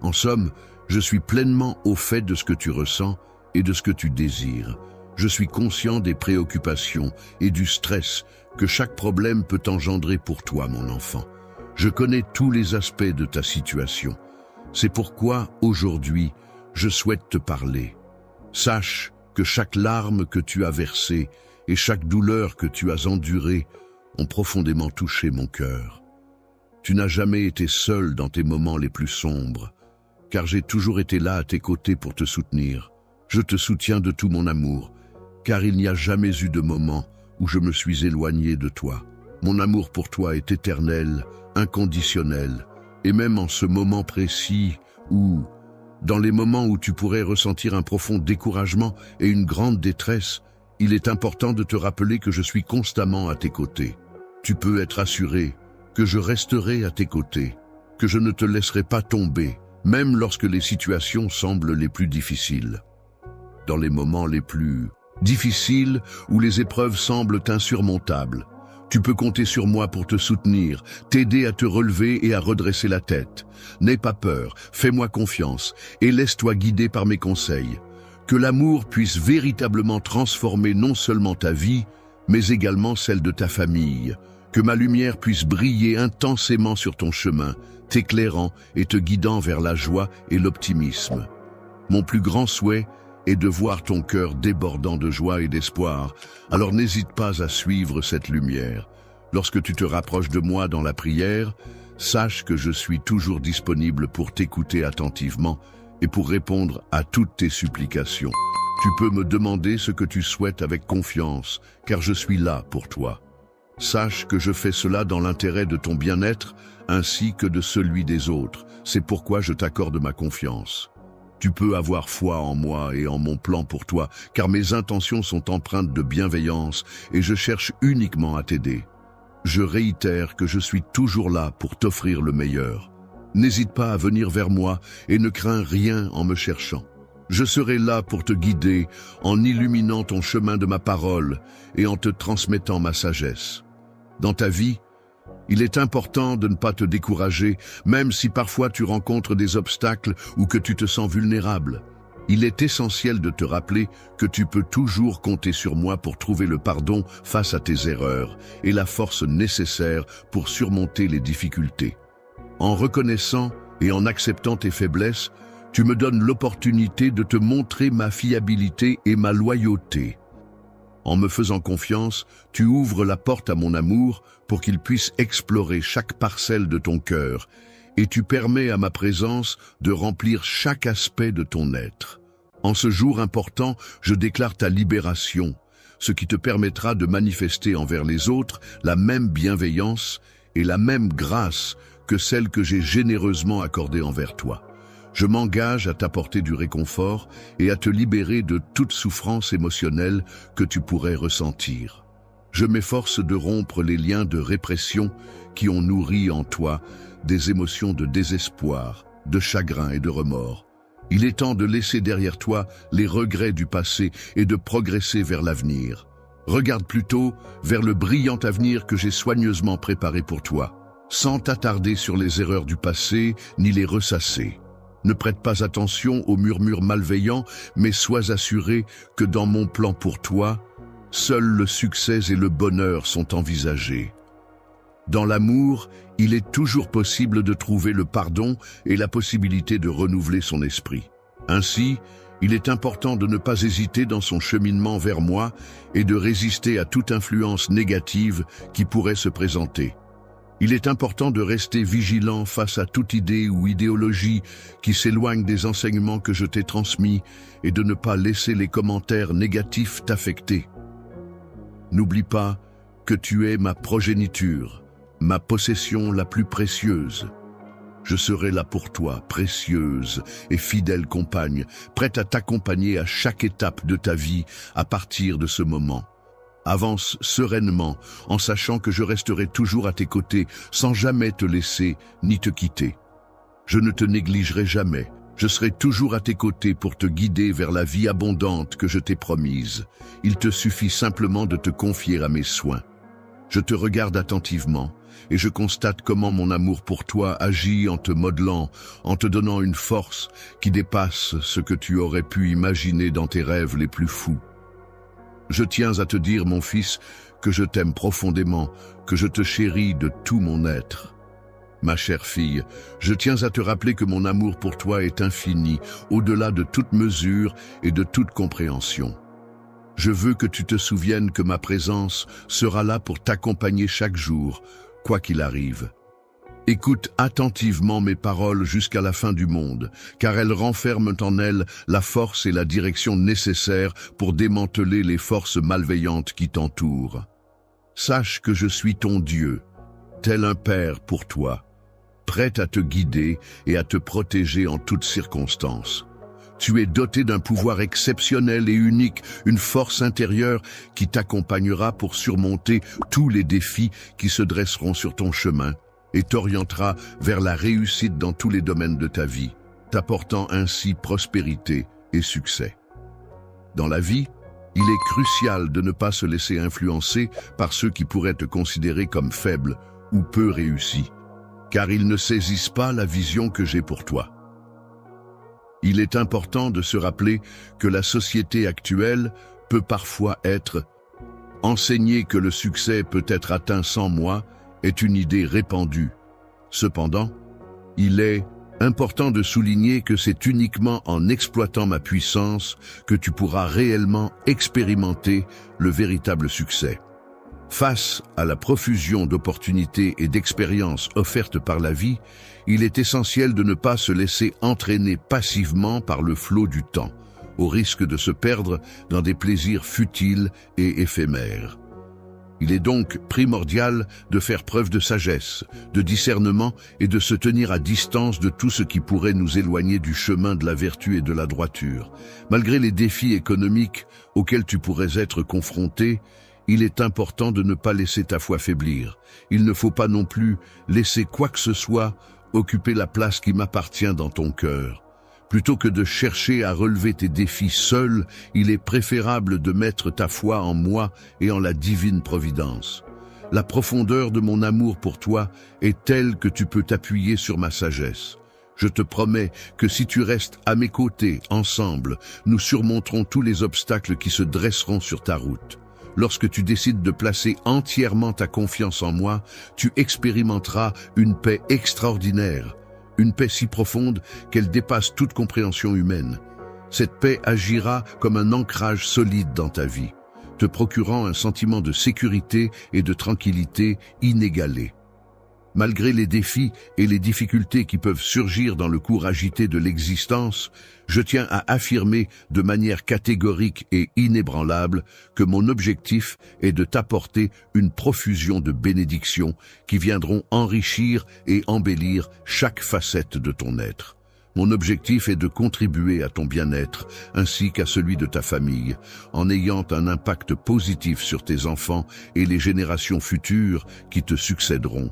En somme, je suis pleinement au fait de ce que tu ressens et de ce que tu désires. Je suis conscient des préoccupations et du stress que chaque problème peut engendrer pour toi, mon enfant. Je connais tous les aspects de ta situation. C'est pourquoi, aujourd'hui, je souhaite te parler. Sache que chaque larme que tu as versée et chaque douleur que tu as endurée ont profondément touché mon cœur. Tu n'as jamais été seul dans tes moments les plus sombres, car j'ai toujours été là à tes côtés pour te soutenir. Je te soutiens de tout mon amour, car il n'y a jamais eu de moment où je me suis éloigné de toi. Mon amour pour toi est éternel, inconditionnel, et même en ce moment précis où, dans les moments où tu pourrais ressentir un profond découragement et une grande détresse, il est important de te rappeler que je suis constamment à tes côtés. Tu peux être assuré que je resterai à tes côtés, que je ne te laisserai pas tomber, même lorsque les situations semblent les plus difficiles. Dans les moments les plus difficiles, où les épreuves semblent insurmontables, tu peux compter sur moi pour te soutenir, t'aider à te relever et à redresser la tête. N'aie pas peur, fais-moi confiance et laisse-toi guider par mes conseils. Que l'amour puisse véritablement transformer non seulement ta vie, mais également celle de ta famille. Que ma lumière puisse briller intensément sur ton chemin, t'éclairant et te guidant vers la joie et l'optimisme. Mon plus grand souhait est de voir ton cœur débordant de joie et d'espoir, alors n'hésite pas à suivre cette lumière. Lorsque tu te rapproches de moi dans la prière, sache que je suis toujours disponible pour t'écouter attentivement et pour répondre à toutes tes supplications. Tu peux me demander ce que tu souhaites avec confiance, car je suis là pour toi. Sache que je fais cela dans l'intérêt de ton bien-être ainsi que de celui des autres. C'est pourquoi je t'accorde ma confiance. Tu peux avoir foi en moi et en mon plan pour toi, car mes intentions sont empreintes de bienveillance et je cherche uniquement à t'aider. Je réitère que je suis toujours là pour t'offrir le meilleur. N'hésite pas à venir vers moi et ne crains rien en me cherchant. Je serai là pour te guider en illuminant ton chemin de ma parole et en te transmettant ma sagesse. Dans ta vie, il est important de ne pas te décourager, même si parfois tu rencontres des obstacles ou que tu te sens vulnérable. Il est essentiel de te rappeler que tu peux toujours compter sur moi pour trouver le pardon face à tes erreurs et la force nécessaire pour surmonter les difficultés. En reconnaissant et en acceptant tes faiblesses, tu me donnes l'opportunité de te montrer ma fiabilité et ma loyauté. En me faisant confiance, tu ouvres la porte à mon amour pour qu'il puisse explorer chaque parcelle de ton cœur, et tu permets à ma présence de remplir chaque aspect de ton être. En ce jour important, je déclare ta libération, ce qui te permettra de manifester envers les autres la même bienveillance et la même grâce que celle que j'ai généreusement accordée envers toi. Je m'engage à t'apporter du réconfort et à te libérer de toute souffrance émotionnelle que tu pourrais ressentir. Je m'efforce de rompre les liens de répression qui ont nourri en toi des émotions de désespoir, de chagrin et de remords. Il est temps de laisser derrière toi les regrets du passé et de progresser vers l'avenir. Regarde plutôt vers le brillant avenir que j'ai soigneusement préparé pour toi, sans t'attarder sur les erreurs du passé ni les ressasser. Ne prête pas attention aux murmures malveillants, mais sois assuré que dans mon plan pour toi, seuls le succès et le bonheur sont envisagés. Dans l'amour, il est toujours possible de trouver le pardon et la possibilité de renouveler son esprit. Ainsi, il est important de ne pas hésiter dans son cheminement vers moi et de résister à toute influence négative qui pourrait se présenter. Il est important de rester vigilant face à toute idée ou idéologie qui s'éloigne des enseignements que je t'ai transmis et de ne pas laisser les commentaires négatifs t'affecter. N'oublie pas que tu es ma progéniture, ma possession la plus précieuse. Je serai là pour toi, précieuse et fidèle compagne, prête à t'accompagner à chaque étape de ta vie à partir de ce moment. Avance sereinement, en sachant que je resterai toujours à tes côtés, sans jamais te laisser ni te quitter. Je ne te négligerai jamais. Je serai toujours à tes côtés pour te guider vers la vie abondante que je t'ai promise. Il te suffit simplement de te confier à mes soins. Je te regarde attentivement et je constate comment mon amour pour toi agit en te modelant, en te donnant une force qui dépasse ce que tu aurais pu imaginer dans tes rêves les plus fous. Je tiens à te dire, mon fils, que je t'aime profondément, que je te chéris de tout mon être. Ma chère fille, je tiens à te rappeler que mon amour pour toi est infini, au-delà de toute mesure et de toute compréhension. Je veux que tu te souviennes que ma présence sera là pour t'accompagner chaque jour, quoi qu'il arrive. Écoute attentivement mes paroles jusqu'à la fin du monde, car elles renferment en elles la force et la direction nécessaires pour démanteler les forces malveillantes qui t'entourent. Sache que je suis ton Dieu, tel un père pour toi, prêt à te guider et à te protéger en toutes circonstances. Tu es doté d'un pouvoir exceptionnel et unique, une force intérieure qui t'accompagnera pour surmonter tous les défis qui se dresseront sur ton chemin et t'orientera vers la réussite dans tous les domaines de ta vie, t'apportant ainsi prospérité et succès. Dans la vie, il est crucial de ne pas se laisser influencer par ceux qui pourraient te considérer comme faible ou peu réussi, car ils ne saisissent pas la vision que j'ai pour toi. Il est important de se rappeler que la société actuelle peut parfois être enseignée que le succès peut être atteint sans moi est une idée répandue. Cependant, il est important de souligner que c'est uniquement en exploitant ma puissance que tu pourras réellement expérimenter le véritable succès. Face à la profusion d'opportunités et d'expériences offertes par la vie, il est essentiel de ne pas se laisser entraîner passivement par le flot du temps, au risque de se perdre dans des plaisirs futiles et éphémères. Il est donc primordial de faire preuve de sagesse, de discernement et de se tenir à distance de tout ce qui pourrait nous éloigner du chemin de la vertu et de la droiture. Malgré les défis économiques auxquels tu pourrais être confronté, il est important de ne pas laisser ta foi faiblir. Il ne faut pas non plus laisser quoi que ce soit occuper la place qui m'appartient dans ton cœur. Plutôt que de chercher à relever tes défis seul, il est préférable de mettre ta foi en moi et en la divine providence. La profondeur de mon amour pour toi est telle que tu peux t'appuyer sur ma sagesse. Je te promets que si tu restes à mes côtés, ensemble, nous surmonterons tous les obstacles qui se dresseront sur ta route. Lorsque tu décides de placer entièrement ta confiance en moi, tu expérimenteras une paix extraordinaire. Une paix si profonde qu'elle dépasse toute compréhension humaine. Cette paix agira comme un ancrage solide dans ta vie, te procurant un sentiment de sécurité et de tranquillité inégalé. Malgré les défis et les difficultés qui peuvent surgir dans le cours agité de l'existence, je tiens à affirmer de manière catégorique et inébranlable que mon objectif est de t'apporter une profusion de bénédictions qui viendront enrichir et embellir chaque facette de ton être. Mon objectif est de contribuer à ton bien-être ainsi qu'à celui de ta famille, en ayant un impact positif sur tes enfants et les générations futures qui te succéderont.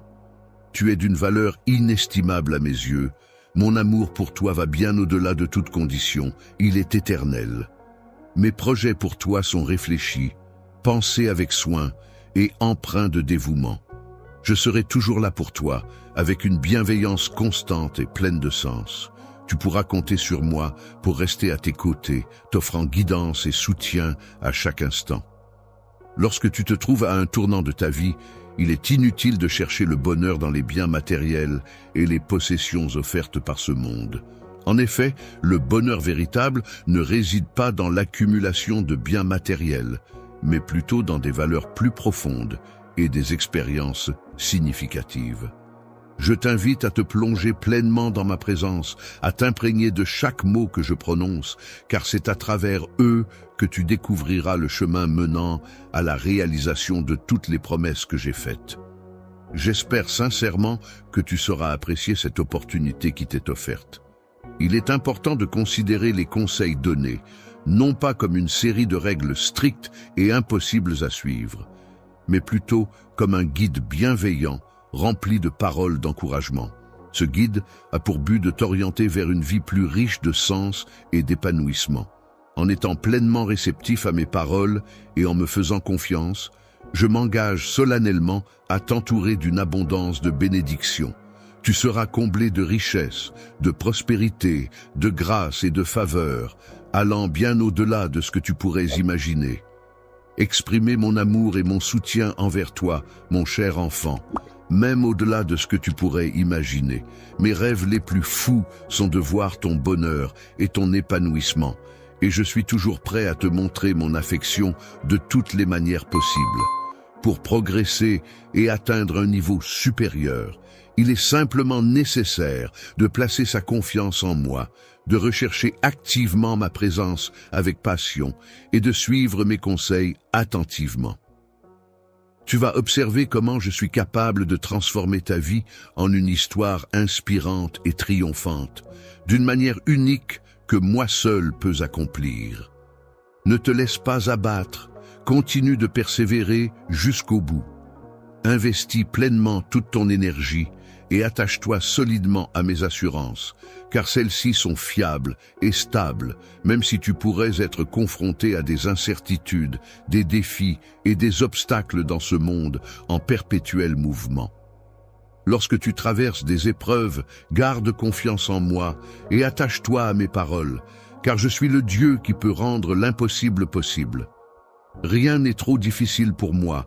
Tu es d'une valeur inestimable à mes yeux. Mon amour pour toi va bien au-delà de toute condition. Il est éternel. Mes projets pour toi sont réfléchis, pensés avec soin et empreints de dévouement. Je serai toujours là pour toi, avec une bienveillance constante et pleine de sens. Tu pourras compter sur moi pour rester à tes côtés, t'offrant guidance et soutien à chaque instant. Lorsque tu te trouves à un tournant de ta vie, Il est inutile de chercher le bonheur dans les biens matériels et les possessions offertes par ce monde. En effet, le bonheur véritable ne réside pas dans l'accumulation de biens matériels, mais plutôt dans des valeurs plus profondes et des expériences significatives. Je t'invite à te plonger pleinement dans ma présence, à t'imprégner de chaque mot que je prononce, car c'est à travers eux que tu découvriras le chemin menant à la réalisation de toutes les promesses que j'ai faites. J'espère sincèrement que tu sauras apprécier cette opportunité qui t'est offerte. Il est important de considérer les conseils donnés, non pas comme une série de règles strictes et impossibles à suivre, mais plutôt comme un guide bienveillant, rempli de paroles d'encouragement. Ce guide a pour but de t'orienter vers une vie plus riche de sens et d'épanouissement. En étant pleinement réceptif à mes paroles et en me faisant confiance, je m'engage solennellement à t'entourer d'une abondance de bénédictions. Tu seras comblé de richesses, de prospérité, de grâce et de faveur, allant bien au-delà de ce que tu pourrais imaginer. Exprimer mon amour et mon soutien envers toi, mon cher enfant, même au-delà de ce que tu pourrais imaginer. Mes rêves les plus fous sont de voir ton bonheur et ton épanouissement, et je suis toujours prêt à te montrer mon affection de toutes les manières possibles. Pour progresser et atteindre un niveau supérieur, il est simplement nécessaire de placer sa confiance en moi, de rechercher activement ma présence avec passion et de suivre mes conseils attentivement. Tu vas observer comment je suis capable de transformer ta vie en une histoire inspirante et triomphante, d'une manière unique que moi seul peux accomplir. Ne te laisse pas abattre, continue de persévérer jusqu'au bout. Investis pleinement toute ton énergie et attache-toi solidement à mes assurances, car celles-ci sont fiables et stables, même si tu pourrais être confronté à des incertitudes, des défis et des obstacles dans ce monde en perpétuel mouvement. Lorsque tu traverses des épreuves, garde confiance en moi et attache-toi à mes paroles, car je suis le Dieu qui peut rendre l'impossible possible. Rien n'est trop difficile pour moi,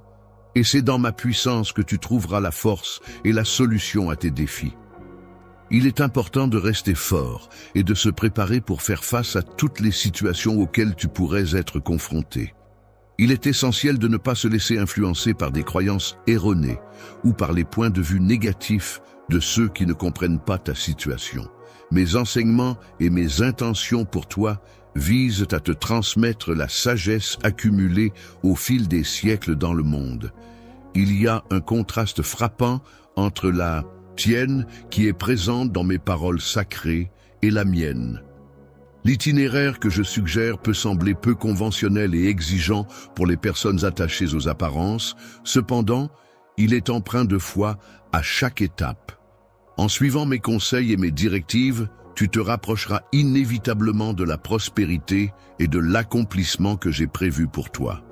et c'est dans ma puissance que tu trouveras la force et la solution à tes défis. Il est important de rester fort et de se préparer pour faire face à toutes les situations auxquelles tu pourrais être confronté. Il est essentiel de ne pas se laisser influencer par des croyances erronées ou par les points de vue négatifs de ceux qui ne comprennent pas ta situation. Mes enseignements et mes intentions pour toi visent à te transmettre la sagesse accumulée au fil des siècles dans le monde. Il y a un contraste frappant entre la tienne qui est présente dans mes paroles sacrées et la mienne. L'itinéraire que je suggère peut sembler peu conventionnel et exigeant pour les personnes attachées aux apparences, cependant, il est empreint de foi à chaque étape. En suivant mes conseils et mes directives, tu te rapprocheras inévitablement de la prospérité et de l'accomplissement que j'ai prévu pour toi.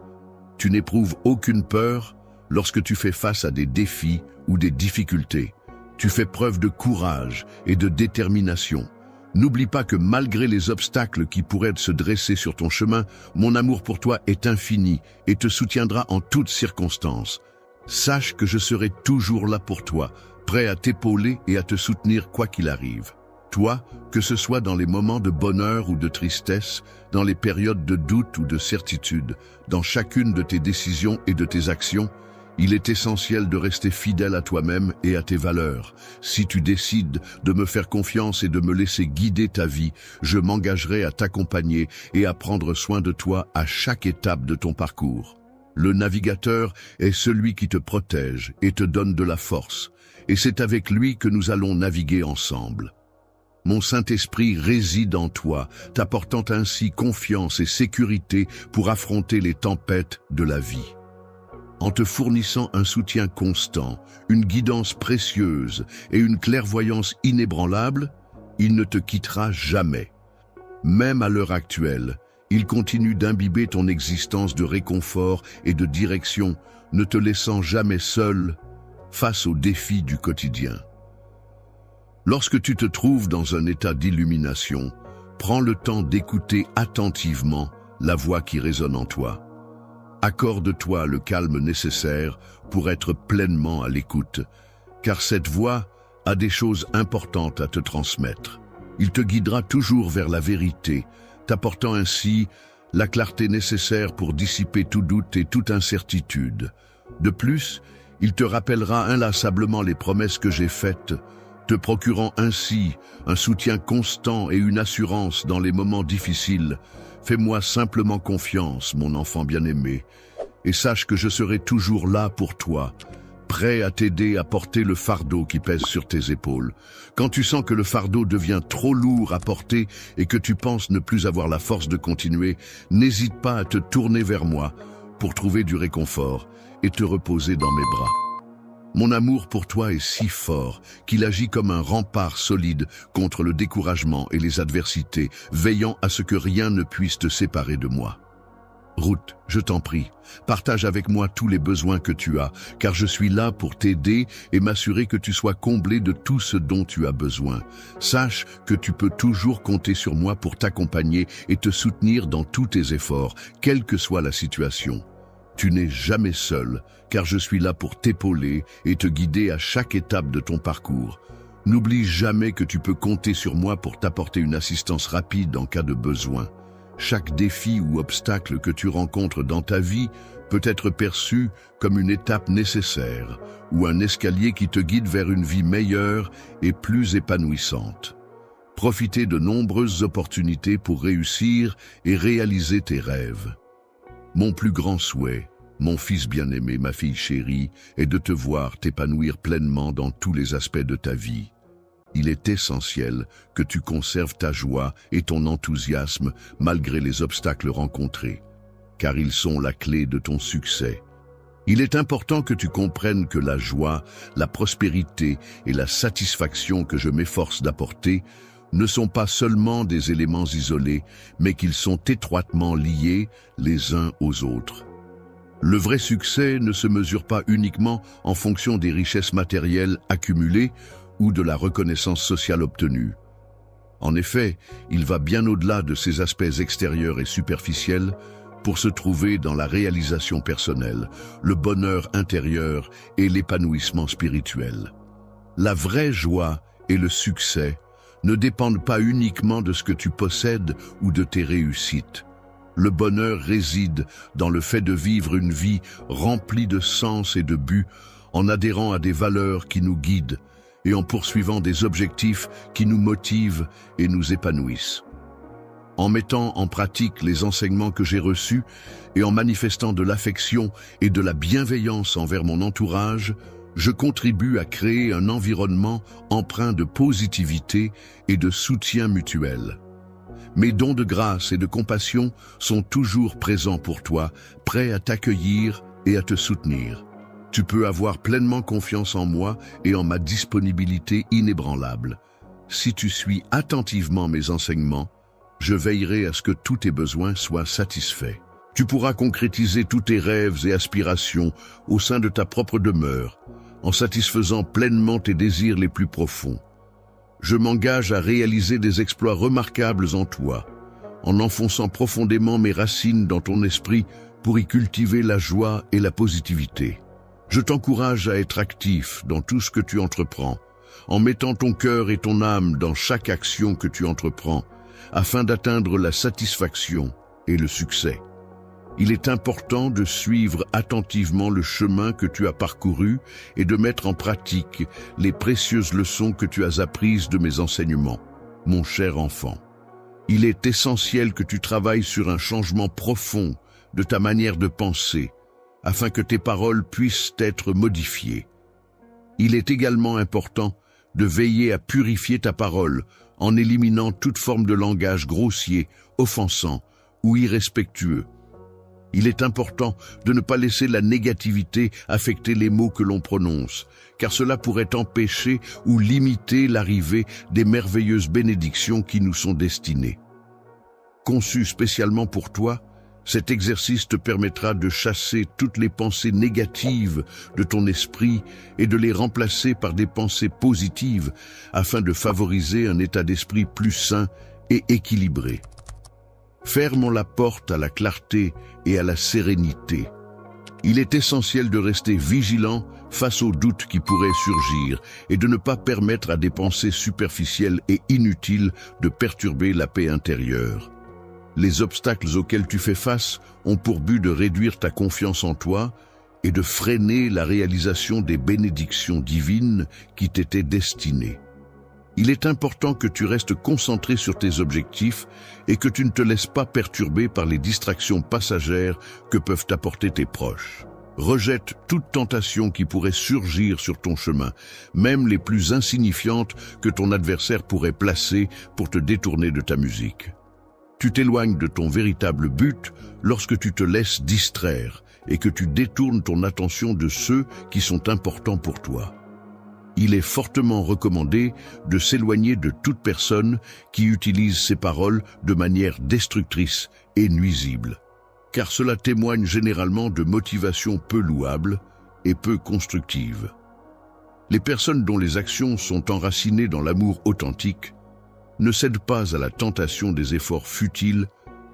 Tu n'éprouves aucune peur lorsque tu fais face à des défis ou des difficultés. Tu fais preuve de courage et de détermination. N'oublie pas que malgré les obstacles qui pourraient se dresser sur ton chemin, mon amour pour toi est infini et te soutiendra en toutes circonstances. Sache que je serai toujours là pour toi, prêt à t'épauler et à te soutenir quoi qu'il arrive. Toi, que ce soit dans les moments de bonheur ou de tristesse, dans les périodes de doute ou de certitude, dans chacune de tes décisions et de tes actions, il est essentiel de rester fidèle à toi-même et à tes valeurs. Si tu décides de me faire confiance et de me laisser guider ta vie, je m'engagerai à t'accompagner et à prendre soin de toi à chaque étape de ton parcours. Le navigateur est celui qui te protège et te donne de la force, et c'est avec lui que nous allons naviguer ensemble. Mon Saint-Esprit réside en toi, t'apportant ainsi confiance et sécurité pour affronter les tempêtes de la vie. En te fournissant un soutien constant, une guidance précieuse et une clairvoyance inébranlable, il ne te quittera jamais. Même à l'heure actuelle, il continue d'imbiber ton existence de réconfort et de direction, ne te laissant jamais seul face aux défis du quotidien. Lorsque tu te trouves dans un état d'illumination, prends le temps d'écouter attentivement la voix qui résonne en toi. Accorde-toi le calme nécessaire pour être pleinement à l'écoute, car cette voix a des choses importantes à te transmettre. Il te guidera toujours vers la vérité, t'apportant ainsi la clarté nécessaire pour dissiper tout doute et toute incertitude. De plus, il te rappellera inlassablement les promesses que j'ai faites, te procurant ainsi un soutien constant et une assurance dans les moments difficiles. Fais-moi simplement confiance, mon enfant bien-aimé, et sache que je serai toujours là pour toi, prêt à t'aider à porter le fardeau qui pèse sur tes épaules. Quand tu sens que le fardeau devient trop lourd à porter et que tu penses ne plus avoir la force de continuer, n'hésite pas à te tourner vers moi pour trouver du réconfort et te reposer dans mes bras. Mon amour pour toi est si fort qu'il agit comme un rempart solide contre le découragement et les adversités, veillant à ce que rien ne puisse te séparer de moi. Ruth, je t'en prie, partage avec moi tous les besoins que tu as, car je suis là pour t'aider et m'assurer que tu sois comblé de tout ce dont tu as besoin. Sache que tu peux toujours compter sur moi pour t'accompagner et te soutenir dans tous tes efforts, quelle que soit la situation. Tu n'es jamais seul, car je suis là pour t'épauler et te guider à chaque étape de ton parcours. N'oublie jamais que tu peux compter sur moi pour t'apporter une assistance rapide en cas de besoin. Chaque défi ou obstacle que tu rencontres dans ta vie peut être perçu comme une étape nécessaire ou un escalier qui te guide vers une vie meilleure et plus épanouissante. Profitez de nombreuses opportunités pour réussir et réaliser tes rêves. Mon plus grand souhait, mon fils bien-aimé, ma fille chérie, est de te voir t'épanouir pleinement dans tous les aspects de ta vie. Il est essentiel que tu conserves ta joie et ton enthousiasme malgré les obstacles rencontrés, car ils sont la clé de ton succès. Il est important que tu comprennes que la joie, la prospérité et la satisfaction que je m'efforce d'apporter ne sont pas seulement des éléments isolés, mais qu'ils sont étroitement liés les uns aux autres. Le vrai succès ne se mesure pas uniquement en fonction des richesses matérielles accumulées ou de la reconnaissance sociale obtenue. En effet, il va bien au-delà de ces aspects extérieurs et superficiels pour se trouver dans la réalisation personnelle, le bonheur intérieur et l'épanouissement spirituel. La vraie joie et le succès ne dépendent pas uniquement de ce que tu possèdes ou de tes réussites. Le bonheur réside dans le fait de vivre une vie remplie de sens et de but, en adhérant à des valeurs qui nous guident et en poursuivant des objectifs qui nous motivent et nous épanouissent. En mettant en pratique les enseignements que j'ai reçus et en manifestant de l'affection et de la bienveillance envers mon entourage, je contribue à créer un environnement empreint de positivité et de soutien mutuel. Mes dons de grâce et de compassion sont toujours présents pour toi, prêts à t'accueillir et à te soutenir. Tu peux avoir pleinement confiance en moi et en ma disponibilité inébranlable. Si tu suis attentivement mes enseignements, je veillerai à ce que tous tes besoins soient satisfaits. Tu pourras concrétiser tous tes rêves et aspirations au sein de ta propre demeure, en satisfaisant pleinement tes désirs les plus profonds. Je m'engage à réaliser des exploits remarquables en toi, en enfonçant profondément mes racines dans ton esprit pour y cultiver la joie et la positivité. Je t'encourage à être actif dans tout ce que tu entreprends, en mettant ton cœur et ton âme dans chaque action que tu entreprends, afin d'atteindre la satisfaction et le succès. Il est important de suivre attentivement le chemin que tu as parcouru et de mettre en pratique les précieuses leçons que tu as apprises de mes enseignements, mon cher enfant. Il est essentiel que tu travailles sur un changement profond de ta manière de penser, afin que tes paroles puissent être modifiées. Il est également important de veiller à purifier ta parole en éliminant toute forme de langage grossier, offensant ou irrespectueux. Il est important de ne pas laisser la négativité affecter les mots que l'on prononce, car cela pourrait empêcher ou limiter l'arrivée des merveilleuses bénédictions qui nous sont destinées. Conçu spécialement pour toi, cet exercice te permettra de chasser toutes les pensées négatives de ton esprit et de les remplacer par des pensées positives afin de favoriser un état d'esprit plus sain et équilibré. Fermons la porte à la clarté et à la sérénité. Il est essentiel de rester vigilant face aux doutes qui pourraient surgir et de ne pas permettre à des pensées superficielles et inutiles de perturber la paix intérieure. Les obstacles auxquels tu fais face ont pour but de réduire ta confiance en toi et de freiner la réalisation des bénédictions divines qui t'étaient destinées. Il est important que tu restes concentré sur tes objectifs et que tu ne te laisses pas perturber par les distractions passagères que peuvent t'apporter tes proches. Rejette toute tentation qui pourrait surgir sur ton chemin, même les plus insignifiantes que ton adversaire pourrait placer pour te détourner de ta musique. Tu t'éloignes de ton véritable but lorsque tu te laisses distraire et que tu détournes ton attention de ceux qui sont importants pour toi. Il est fortement recommandé de s'éloigner de toute personne qui utilise ses paroles de manière destructrice et nuisible, car cela témoigne généralement de motivations peu louables et peu constructives. Les personnes dont les actions sont enracinées dans l'amour authentique ne cèdent pas à la tentation des efforts futiles,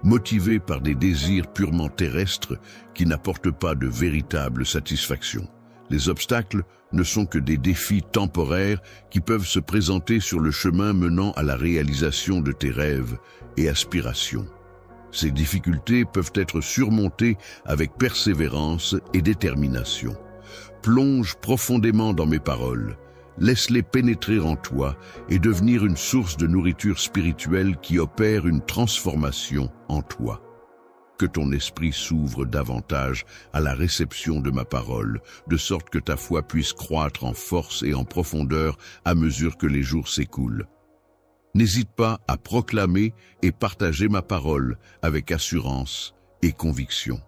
motivés par des désirs purement terrestres qui n'apportent pas de véritable satisfaction. Les obstacles ne sont que des défis temporaires qui peuvent se présenter sur le chemin menant à la réalisation de tes rêves et aspirations. Ces difficultés peuvent être surmontées avec persévérance et détermination. Plonge profondément dans mes paroles, laisse-les pénétrer en toi et devenir une source de nourriture spirituelle qui opère une transformation en toi. Que ton esprit s'ouvre davantage à la réception de ma parole, de sorte que ta foi puisse croître en force et en profondeur à mesure que les jours s'écoulent. N'hésite pas à proclamer et partager ma parole avec assurance et conviction.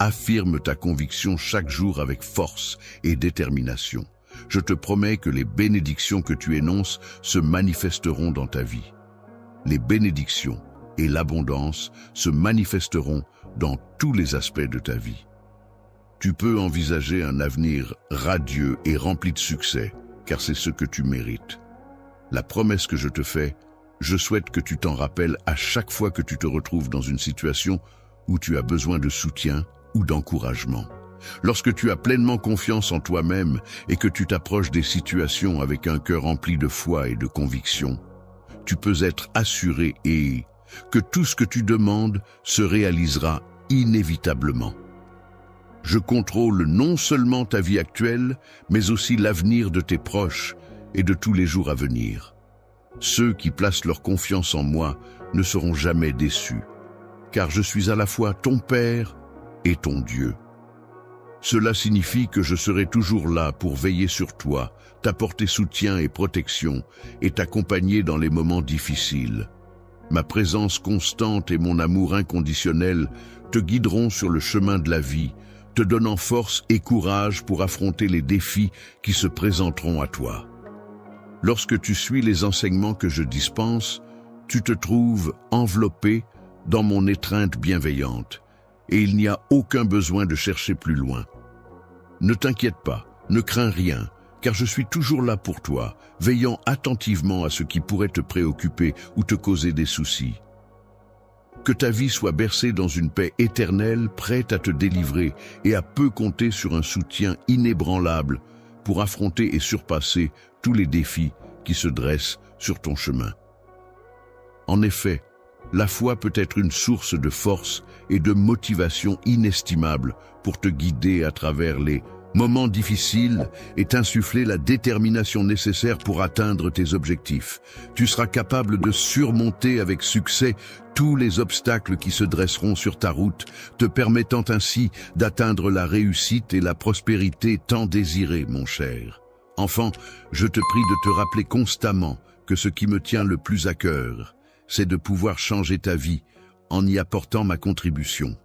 Affirme ta conviction chaque jour avec force et détermination. Je te promets que les bénédictions que tu énonces se manifesteront dans ta vie. Les bénédictions et l'abondance se manifesteront dans tous les aspects de ta vie. Tu peux envisager un avenir radieux et rempli de succès, car c'est ce que tu mérites. La promesse que je te fais, je souhaite que tu t'en rappelles à chaque fois que tu te retrouves dans une situation où tu as besoin de soutien ou d'encouragement. Lorsque tu as pleinement confiance en toi-même et que tu t'approches des situations avec un cœur rempli de foi et de conviction, tu peux être assuré que tout ce que tu demandes se réalisera inévitablement. Je contrôle non seulement ta vie actuelle, mais aussi l'avenir de tes proches et de tous les jours à venir. Ceux qui placent leur confiance en moi ne seront jamais déçus, car je suis à la fois ton Père et ton Dieu. Cela signifie que je serai toujours là pour veiller sur toi, t'apporter soutien et protection et t'accompagner dans les moments difficiles. Ma présence constante et mon amour inconditionnel te guideront sur le chemin de la vie, te donnant force et courage pour affronter les défis qui se présenteront à toi. Lorsque tu suis les enseignements que je dispense, tu te trouves enveloppé dans mon étreinte bienveillante, et il n'y a aucun besoin de chercher plus loin. Ne t'inquiète pas, ne crains rien, car je suis toujours là pour toi, veillant attentivement à ce qui pourrait te préoccuper ou te causer des soucis. Que ta vie soit bercée dans une paix éternelle, prête à te délivrer et à peu compter sur un soutien inébranlable pour affronter et surpasser tous les défis qui se dressent sur ton chemin. En effet, la foi peut être une source de force et de motivation inestimable pour te guider à travers les moments difficiles et t'insuffler la détermination nécessaire pour atteindre tes objectifs. Tu seras capable de surmonter avec succès tous les obstacles qui se dresseront sur ta route, te permettant ainsi d'atteindre la réussite et la prospérité tant désirées, mon cher. Enfant, je te prie de te rappeler constamment que ce qui me tient le plus à cœur, c'est de pouvoir changer ta vie en y apportant ma contribution.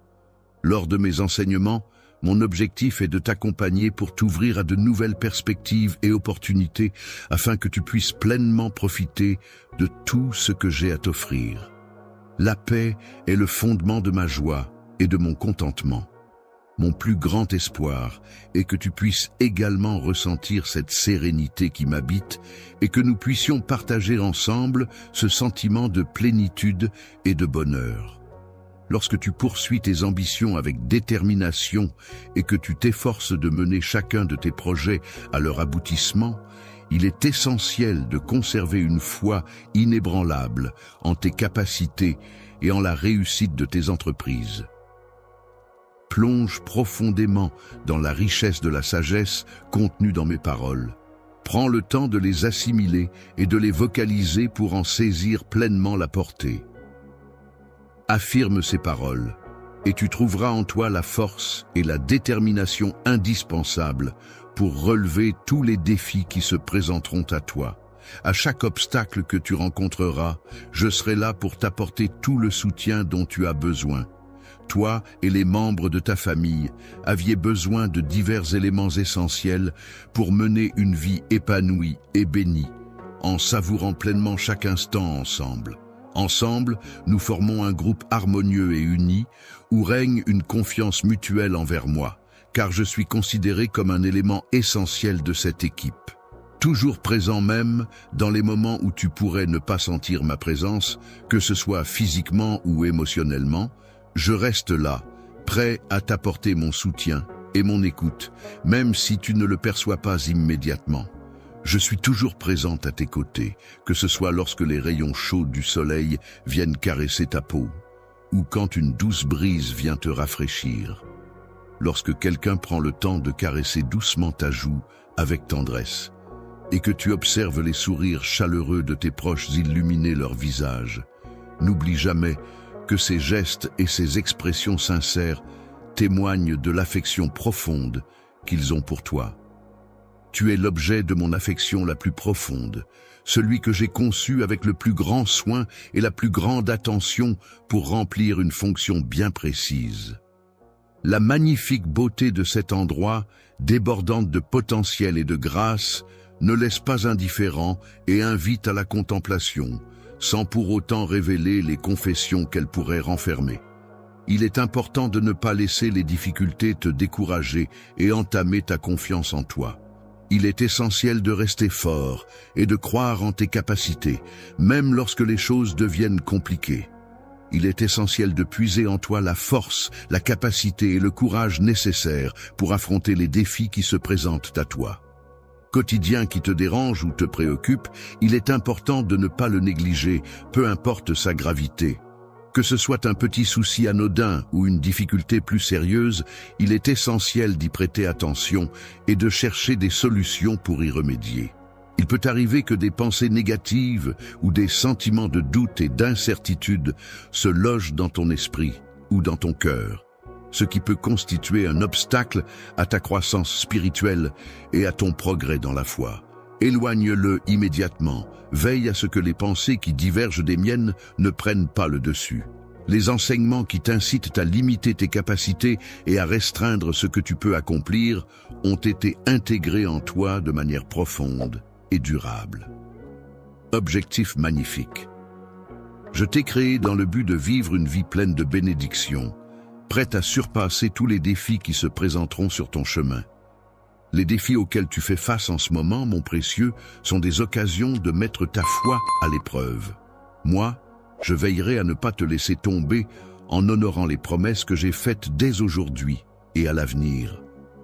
Lors de mes enseignements, mon objectif est de t'accompagner pour t'ouvrir à de nouvelles perspectives et opportunités afin que tu puisses pleinement profiter de tout ce que j'ai à t'offrir. La paix est le fondement de ma joie et de mon contentement. Mon plus grand espoir est que tu puisses également ressentir cette sérénité qui m'habite et que nous puissions partager ensemble ce sentiment de plénitude et de bonheur. Lorsque tu poursuis tes ambitions avec détermination et que tu t'efforces de mener chacun de tes projets à leur aboutissement, il est essentiel de conserver une foi inébranlable en tes capacités et en la réussite de tes entreprises. Plonge profondément dans la richesse de la sagesse contenue dans mes paroles. Prends le temps de les assimiler et de les vocaliser pour en saisir pleinement la portée. Affirme ces paroles, et tu trouveras en toi la force et la détermination indispensables pour relever tous les défis qui se présenteront à toi. À chaque obstacle que tu rencontreras, je serai là pour t'apporter tout le soutien dont tu as besoin. Toi et les membres de ta famille aviez besoin de divers éléments essentiels pour mener une vie épanouie et bénie, en savourant pleinement chaque instant ensemble. Ensemble, nous formons un groupe harmonieux et uni où règne une confiance mutuelle envers moi, car je suis considéré comme un élément essentiel de cette équipe. Toujours présent même dans les moments où tu pourrais ne pas sentir ma présence, que ce soit physiquement ou émotionnellement, je reste là, prêt à t'apporter mon soutien et mon écoute, même si tu ne le perçois pas immédiatement. Je suis toujours présente à tes côtés, que ce soit lorsque les rayons chauds du soleil viennent caresser ta peau, ou quand une douce brise vient te rafraîchir. Lorsque quelqu'un prend le temps de caresser doucement ta joue avec tendresse, et que tu observes les sourires chaleureux de tes proches illuminer leur visage, n'oublie jamais que ces gestes et ces expressions sincères témoignent de l'affection profonde qu'ils ont pour toi. Tu es l'objet de mon affection la plus profonde, celui que j'ai conçu avec le plus grand soin et la plus grande attention pour remplir une fonction bien précise. La magnifique beauté de cet endroit, débordante de potentiel et de grâce, ne laisse pas indifférent et invite à la contemplation, sans pour autant révéler les confessions qu'elle pourrait renfermer. Il est important de ne pas laisser les difficultés te décourager et entamer ta confiance en toi. Il est essentiel de rester fort et de croire en tes capacités, même lorsque les choses deviennent compliquées. Il est essentiel de puiser en toi la force, la capacité et le courage nécessaires pour affronter les défis qui se présentent à toi. Quotidien qui te dérange ou te préoccupe, il est important de ne pas le négliger, peu importe sa gravité. Que ce soit un petit souci anodin ou une difficulté plus sérieuse, il est essentiel d'y prêter attention et de chercher des solutions pour y remédier. Il peut arriver que des pensées négatives ou des sentiments de doute et d'incertitude se logent dans ton esprit ou dans ton cœur, ce qui peut constituer un obstacle à ta croissance spirituelle et à ton progrès dans la foi. Éloigne-le immédiatement. Veille à ce que les pensées qui divergent des miennes ne prennent pas le dessus. Les enseignements qui t'incitent à limiter tes capacités et à restreindre ce que tu peux accomplir ont été intégrés en toi de manière profonde et durable. Objectif magnifique. Je t'ai créé dans le but de vivre une vie pleine de bénédictions, prête à surpasser tous les défis qui se présenteront sur ton chemin. Les défis auxquels tu fais face en ce moment, mon précieux, sont des occasions de mettre ta foi à l'épreuve. Moi, je veillerai à ne pas te laisser tomber en honorant les promesses que j'ai faites dès aujourd'hui et à l'avenir.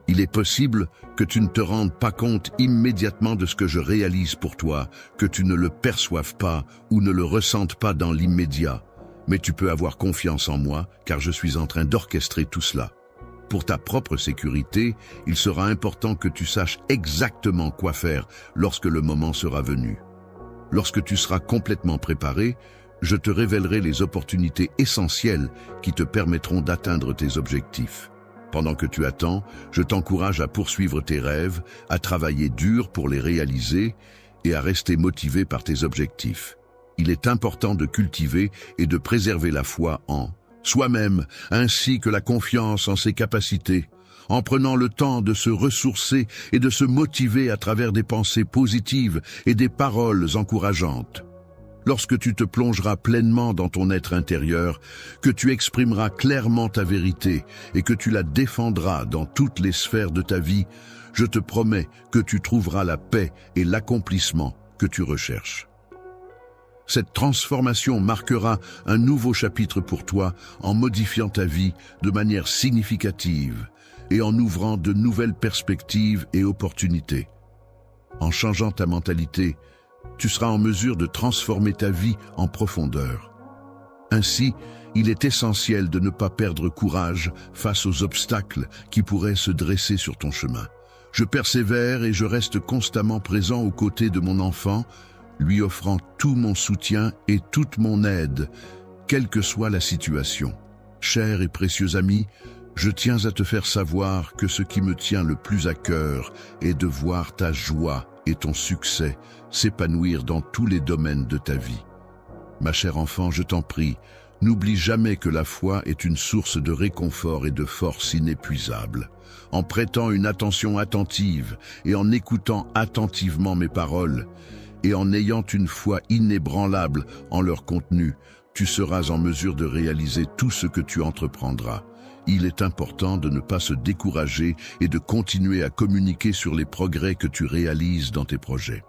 Il est possible que tu ne te rendes pas compte immédiatement de ce que je réalise pour toi, que tu ne le perçoives pas ou ne le ressentes pas dans l'immédiat. Mais tu peux avoir confiance en moi, car je suis en train d'orchestrer tout cela. Pour ta propre sécurité, il sera important que tu saches exactement quoi faire lorsque le moment sera venu. Lorsque tu seras complètement préparé, je te révélerai les opportunités essentielles qui te permettront d'atteindre tes objectifs. Pendant que tu attends, je t'encourage à poursuivre tes rêves, à travailler dur pour les réaliser et à rester motivé par tes objectifs. Il est important de cultiver et de préserver la foi en soi-même, ainsi que la confiance en ses capacités, en prenant le temps de se ressourcer et de se motiver à travers des pensées positives et des paroles encourageantes. Lorsque tu te plongeras pleinement dans ton être intérieur, que tu exprimeras clairement ta vérité et que tu la défendras dans toutes les sphères de ta vie, je te promets que tu trouveras la paix et l'accomplissement que tu recherches. Cette transformation marquera un nouveau chapitre pour toi en modifiant ta vie de manière significative et en ouvrant de nouvelles perspectives et opportunités. En changeant ta mentalité, tu seras en mesure de transformer ta vie en profondeur. Ainsi, il est essentiel de ne pas perdre courage face aux obstacles qui pourraient se dresser sur ton chemin. Je persévère et je reste constamment présent aux côtés de mon enfant, lui offrant tout mon soutien et toute mon aide, quelle que soit la situation. Cher et précieux ami, je tiens à te faire savoir que ce qui me tient le plus à cœur est de voir ta joie et ton succès s'épanouir dans tous les domaines de ta vie. Ma chère enfant, je t'en prie, n'oublie jamais que la foi est une source de réconfort et de force inépuisable. En prêtant une attention attentive et en écoutant attentivement mes paroles, et en ayant une foi inébranlable en leur contenu, tu seras en mesure de réaliser tout ce que tu entreprendras. Il est important de ne pas se décourager et de continuer à communiquer sur les progrès que tu réalises dans tes projets.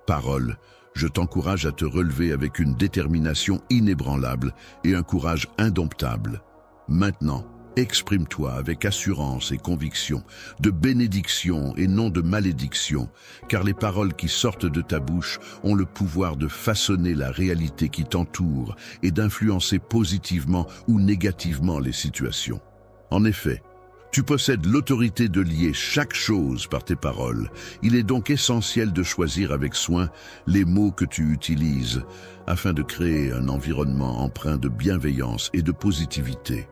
Parole, je t'encourage à te relever avec une détermination inébranlable et un courage indomptable. Maintenant, exprime-toi avec assurance et conviction, de bénédiction et non de malédiction, car les paroles qui sortent de ta bouche ont le pouvoir de façonner la réalité qui t'entoure et d'influencer positivement ou négativement les situations. En effet, tu possèdes l'autorité de lier chaque chose par tes paroles. Il est donc essentiel de choisir avec soin les mots que tu utilises afin de créer un environnement empreint de bienveillance et de positivité.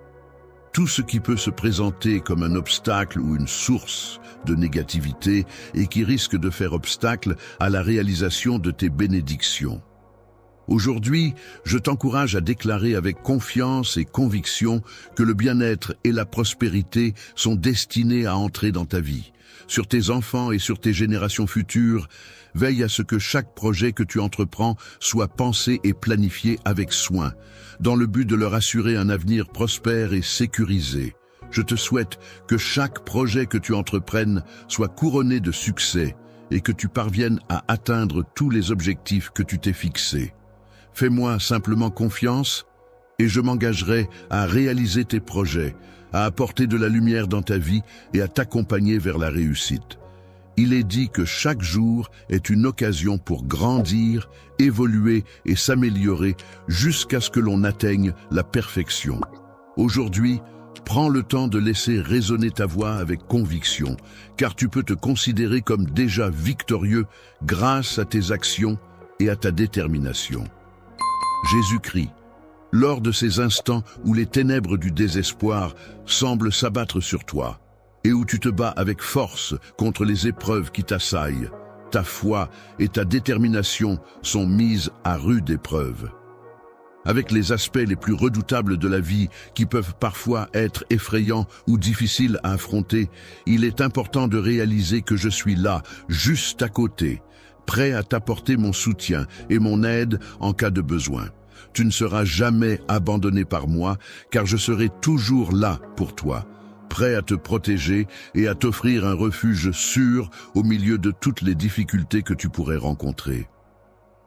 Tout ce qui peut se présenter comme un obstacle ou une source de négativité et qui risque de faire obstacle à la réalisation de tes bénédictions. Aujourd'hui, je t'encourage à déclarer avec confiance et conviction que le bien-être et la prospérité sont destinés à entrer dans ta vie. Sur tes enfants et sur tes générations futures, veille à ce que chaque projet que tu entreprends soit pensé et planifié avec soin, dans le but de leur assurer un avenir prospère et sécurisé. Je te souhaite que chaque projet que tu entreprennes soit couronné de succès et que tu parviennes à atteindre tous les objectifs que tu t'es fixés. Fais-moi simplement confiance et je m'engagerai à réaliser tes projets, à apporter de la lumière dans ta vie et à t'accompagner vers la réussite. Il est dit que chaque jour est une occasion pour grandir, évoluer et s'améliorer jusqu'à ce que l'on atteigne la perfection. Aujourd'hui, prends le temps de laisser résonner ta voix avec conviction, car tu peux te considérer comme déjà victorieux grâce à tes actions et à ta détermination. Jésus-Christ, lors de ces instants où les ténèbres du désespoir semblent s'abattre sur toi, et où tu te bats avec force contre les épreuves qui t'assaillent, ta foi et ta détermination sont mises à rude épreuve. Avec les aspects les plus redoutables de la vie qui peuvent parfois être effrayants ou difficiles à affronter, il est important de réaliser que je suis là, juste à côté, prêt à t'apporter mon soutien et mon aide en cas de besoin. Tu ne seras jamais abandonné par moi, car je serai toujours là pour toi, prêt à te protéger et à t'offrir un refuge sûr au milieu de toutes les difficultés que tu pourrais rencontrer.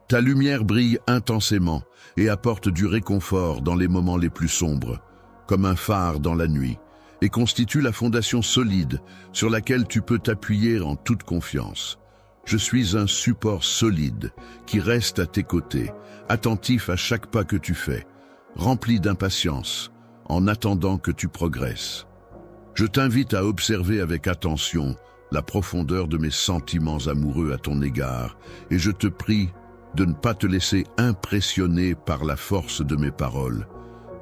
Ta lumière brille intensément et apporte du réconfort dans les moments les plus sombres, comme un phare dans la nuit, et constitue la fondation solide sur laquelle tu peux t'appuyer en toute confiance. Je suis un support solide qui reste à tes côtés, attentif à chaque pas que tu fais, rempli d'impatience, en attendant que tu progresses. Je t'invite à observer avec attention la profondeur de mes sentiments amoureux à ton égard, et je te prie de ne pas te laisser impressionner par la force de mes paroles.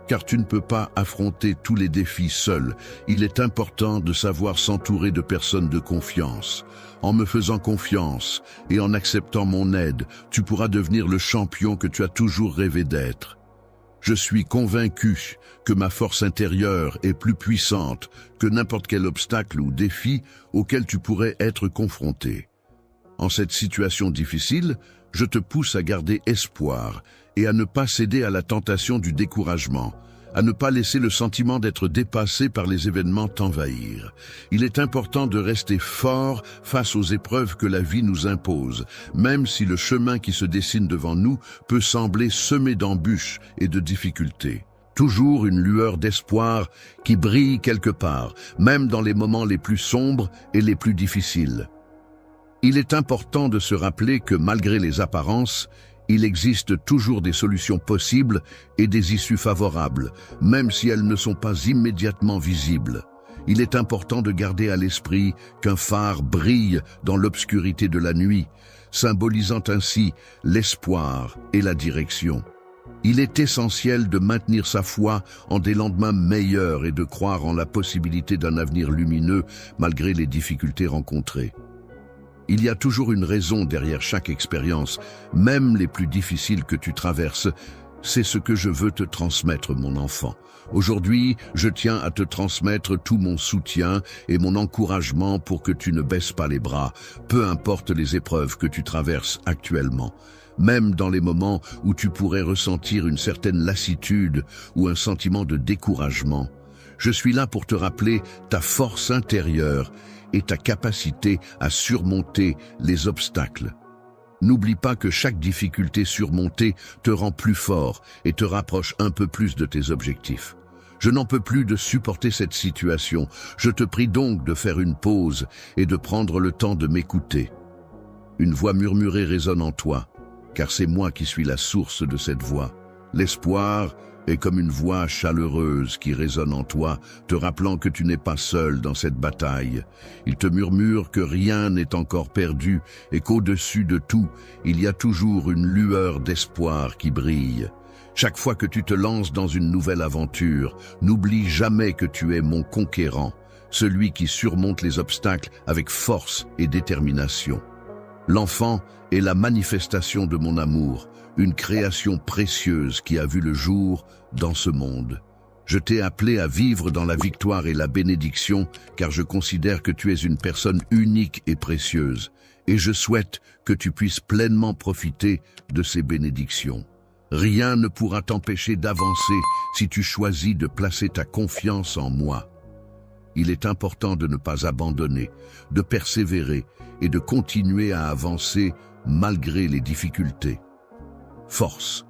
Car tu ne peux pas affronter tous les défis seul. Il est important de savoir s'entourer de personnes de confiance. En me faisant confiance et en acceptant mon aide, tu pourras devenir le champion que tu as toujours rêvé d'être. Je suis convaincu que ma force intérieure est plus puissante que n'importe quel obstacle ou défi auquel tu pourrais être confronté. En cette situation difficile, je te pousse à garder espoir et à ne pas céder à la tentation du découragement, à ne pas laisser le sentiment d'être dépassé par les événements t'envahir. Il est important de rester fort face aux épreuves que la vie nous impose, même si le chemin qui se dessine devant nous peut sembler semé d'embûches et de difficultés. Toujours une lueur d'espoir qui brille quelque part, même dans les moments les plus sombres et les plus difficiles. Il est important de se rappeler que malgré les apparences, il existe toujours des solutions possibles et des issues favorables, même si elles ne sont pas immédiatement visibles. Il est important de garder à l'esprit qu'un phare brille dans l'obscurité de la nuit, symbolisant ainsi l'espoir et la direction. Il est essentiel de maintenir sa foi en des lendemains meilleurs et de croire en la possibilité d'un avenir lumineux malgré les difficultés rencontrées. Il y a toujours une raison derrière chaque expérience, même les plus difficiles que tu traverses. C'est ce que je veux te transmettre, mon enfant. Aujourd'hui, je tiens à te transmettre tout mon soutien et mon encouragement pour que tu ne baisses pas les bras, peu importe les épreuves que tu traverses actuellement. Même dans les moments où tu pourrais ressentir une certaine lassitude ou un sentiment de découragement. Je suis là pour te rappeler ta force intérieure et ta capacité à surmonter les obstacles. N'oublie pas que chaque difficulté surmontée te rend plus fort et te rapproche un peu plus de tes objectifs. Je n'en peux plus de supporter cette situation. Je te prie donc de faire une pause et de prendre le temps de m'écouter. Une voix murmurée résonne en toi, car c'est moi qui suis la source de cette voix. L'espoir est comme une voix chaleureuse qui résonne en toi, te rappelant que tu n'es pas seul dans cette bataille. Il te murmure que rien n'est encore perdu et qu'au-dessus de tout, il y a toujours une lueur d'espoir qui brille. Chaque fois que tu te lances dans une nouvelle aventure, n'oublie jamais que tu es mon conquérant, celui qui surmonte les obstacles avec force et détermination. L'enfant est la manifestation de mon amour, une création précieuse qui a vu le jour dans ce monde. Je t'ai appelé à vivre dans la victoire et la bénédiction, car je considère que tu es une personne unique et précieuse, et je souhaite que tu puisses pleinement profiter de ces bénédictions. Rien ne pourra t'empêcher d'avancer si tu choisis de placer ta confiance en moi. Il est important de ne pas abandonner, de persévérer et de continuer à avancer malgré les difficultés. Force.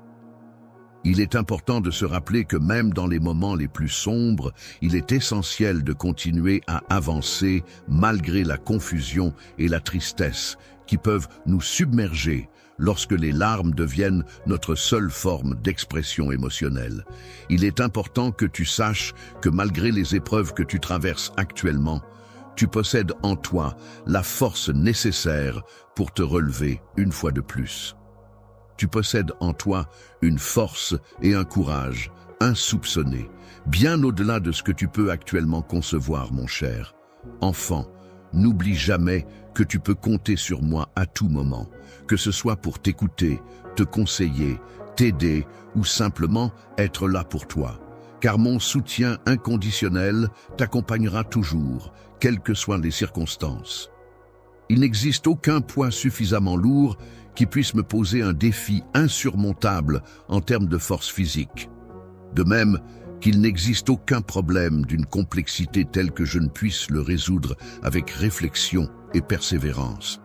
Il est important de se rappeler que même dans les moments les plus sombres, il est essentiel de continuer à avancer malgré la confusion et la tristesse qui peuvent nous submerger lorsque les larmes deviennent notre seule forme d'expression émotionnelle. Il est important que tu saches que malgré les épreuves que tu traverses actuellement, tu possèdes en toi la force nécessaire pour te relever une fois de plus. Tu possèdes en toi une force et un courage insoupçonnés, bien au-delà de ce que tu peux actuellement concevoir, mon cher. Enfant, n'oublie jamais que tu peux compter sur moi à tout moment, que ce soit pour t'écouter, te conseiller, t'aider ou simplement être là pour toi. Car mon soutien inconditionnel t'accompagnera toujours, quelles que soient les circonstances. Il n'existe aucun poids suffisamment lourd qui puisse me poser un défi insurmontable en termes de force physique. De même qu'il n'existe aucun problème d'une complexité telle que je ne puisse le résoudre avec réflexion et persévérance.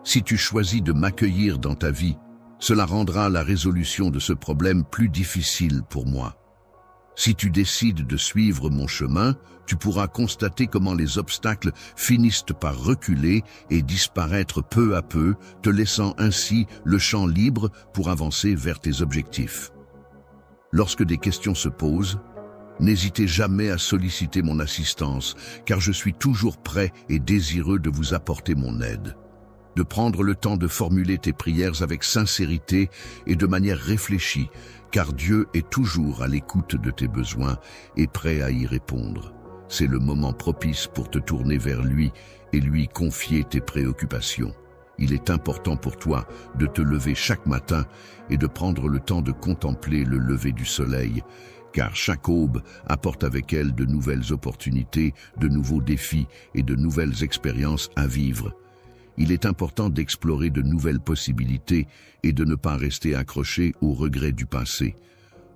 Si tu choisis de m'accueillir dans ta vie, cela rendra la résolution de ce problème plus difficile pour moi. Si tu décides de suivre mon chemin, tu pourras constater comment les obstacles finissent par reculer et disparaître peu à peu, te laissant ainsi le champ libre pour avancer vers tes objectifs. Lorsque des questions se posent, n'hésitez jamais à solliciter mon assistance, car je suis toujours prêt et désireux de vous apporter mon aide. De prendre le temps de formuler tes prières avec sincérité et de manière réfléchie, car Dieu est toujours à l'écoute de tes besoins et prêt à y répondre. C'est le moment propice pour te tourner vers lui et lui confier tes préoccupations. Il est important pour toi de te lever chaque matin et de prendre le temps de contempler le lever du soleil, car chaque aube apporte avec elle de nouvelles opportunités, de nouveaux défis et de nouvelles expériences à vivre. Il est important d'explorer de nouvelles possibilités et de ne pas rester accroché aux regrets du passé.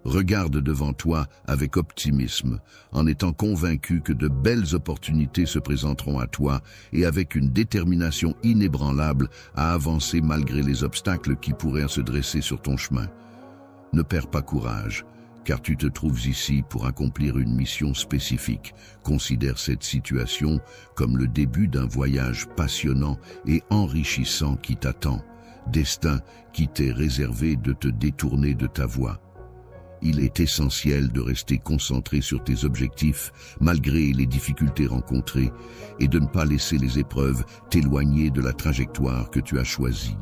Regarde devant toi avec optimisme, en étant convaincu que de belles opportunités se présenteront à toi et avec une détermination inébranlable à avancer malgré les obstacles qui pourraient se dresser sur ton chemin. Ne perds pas courage, car tu te trouves ici pour accomplir une mission spécifique. Considère cette situation comme le début d'un voyage passionnant et enrichissant qui t'attend, destin qui t'est réservé de te détourner de ta voie. Il est essentiel de rester concentré sur tes objectifs malgré les difficultés rencontrées et de ne pas laisser les épreuves t'éloigner de la trajectoire que tu as choisie.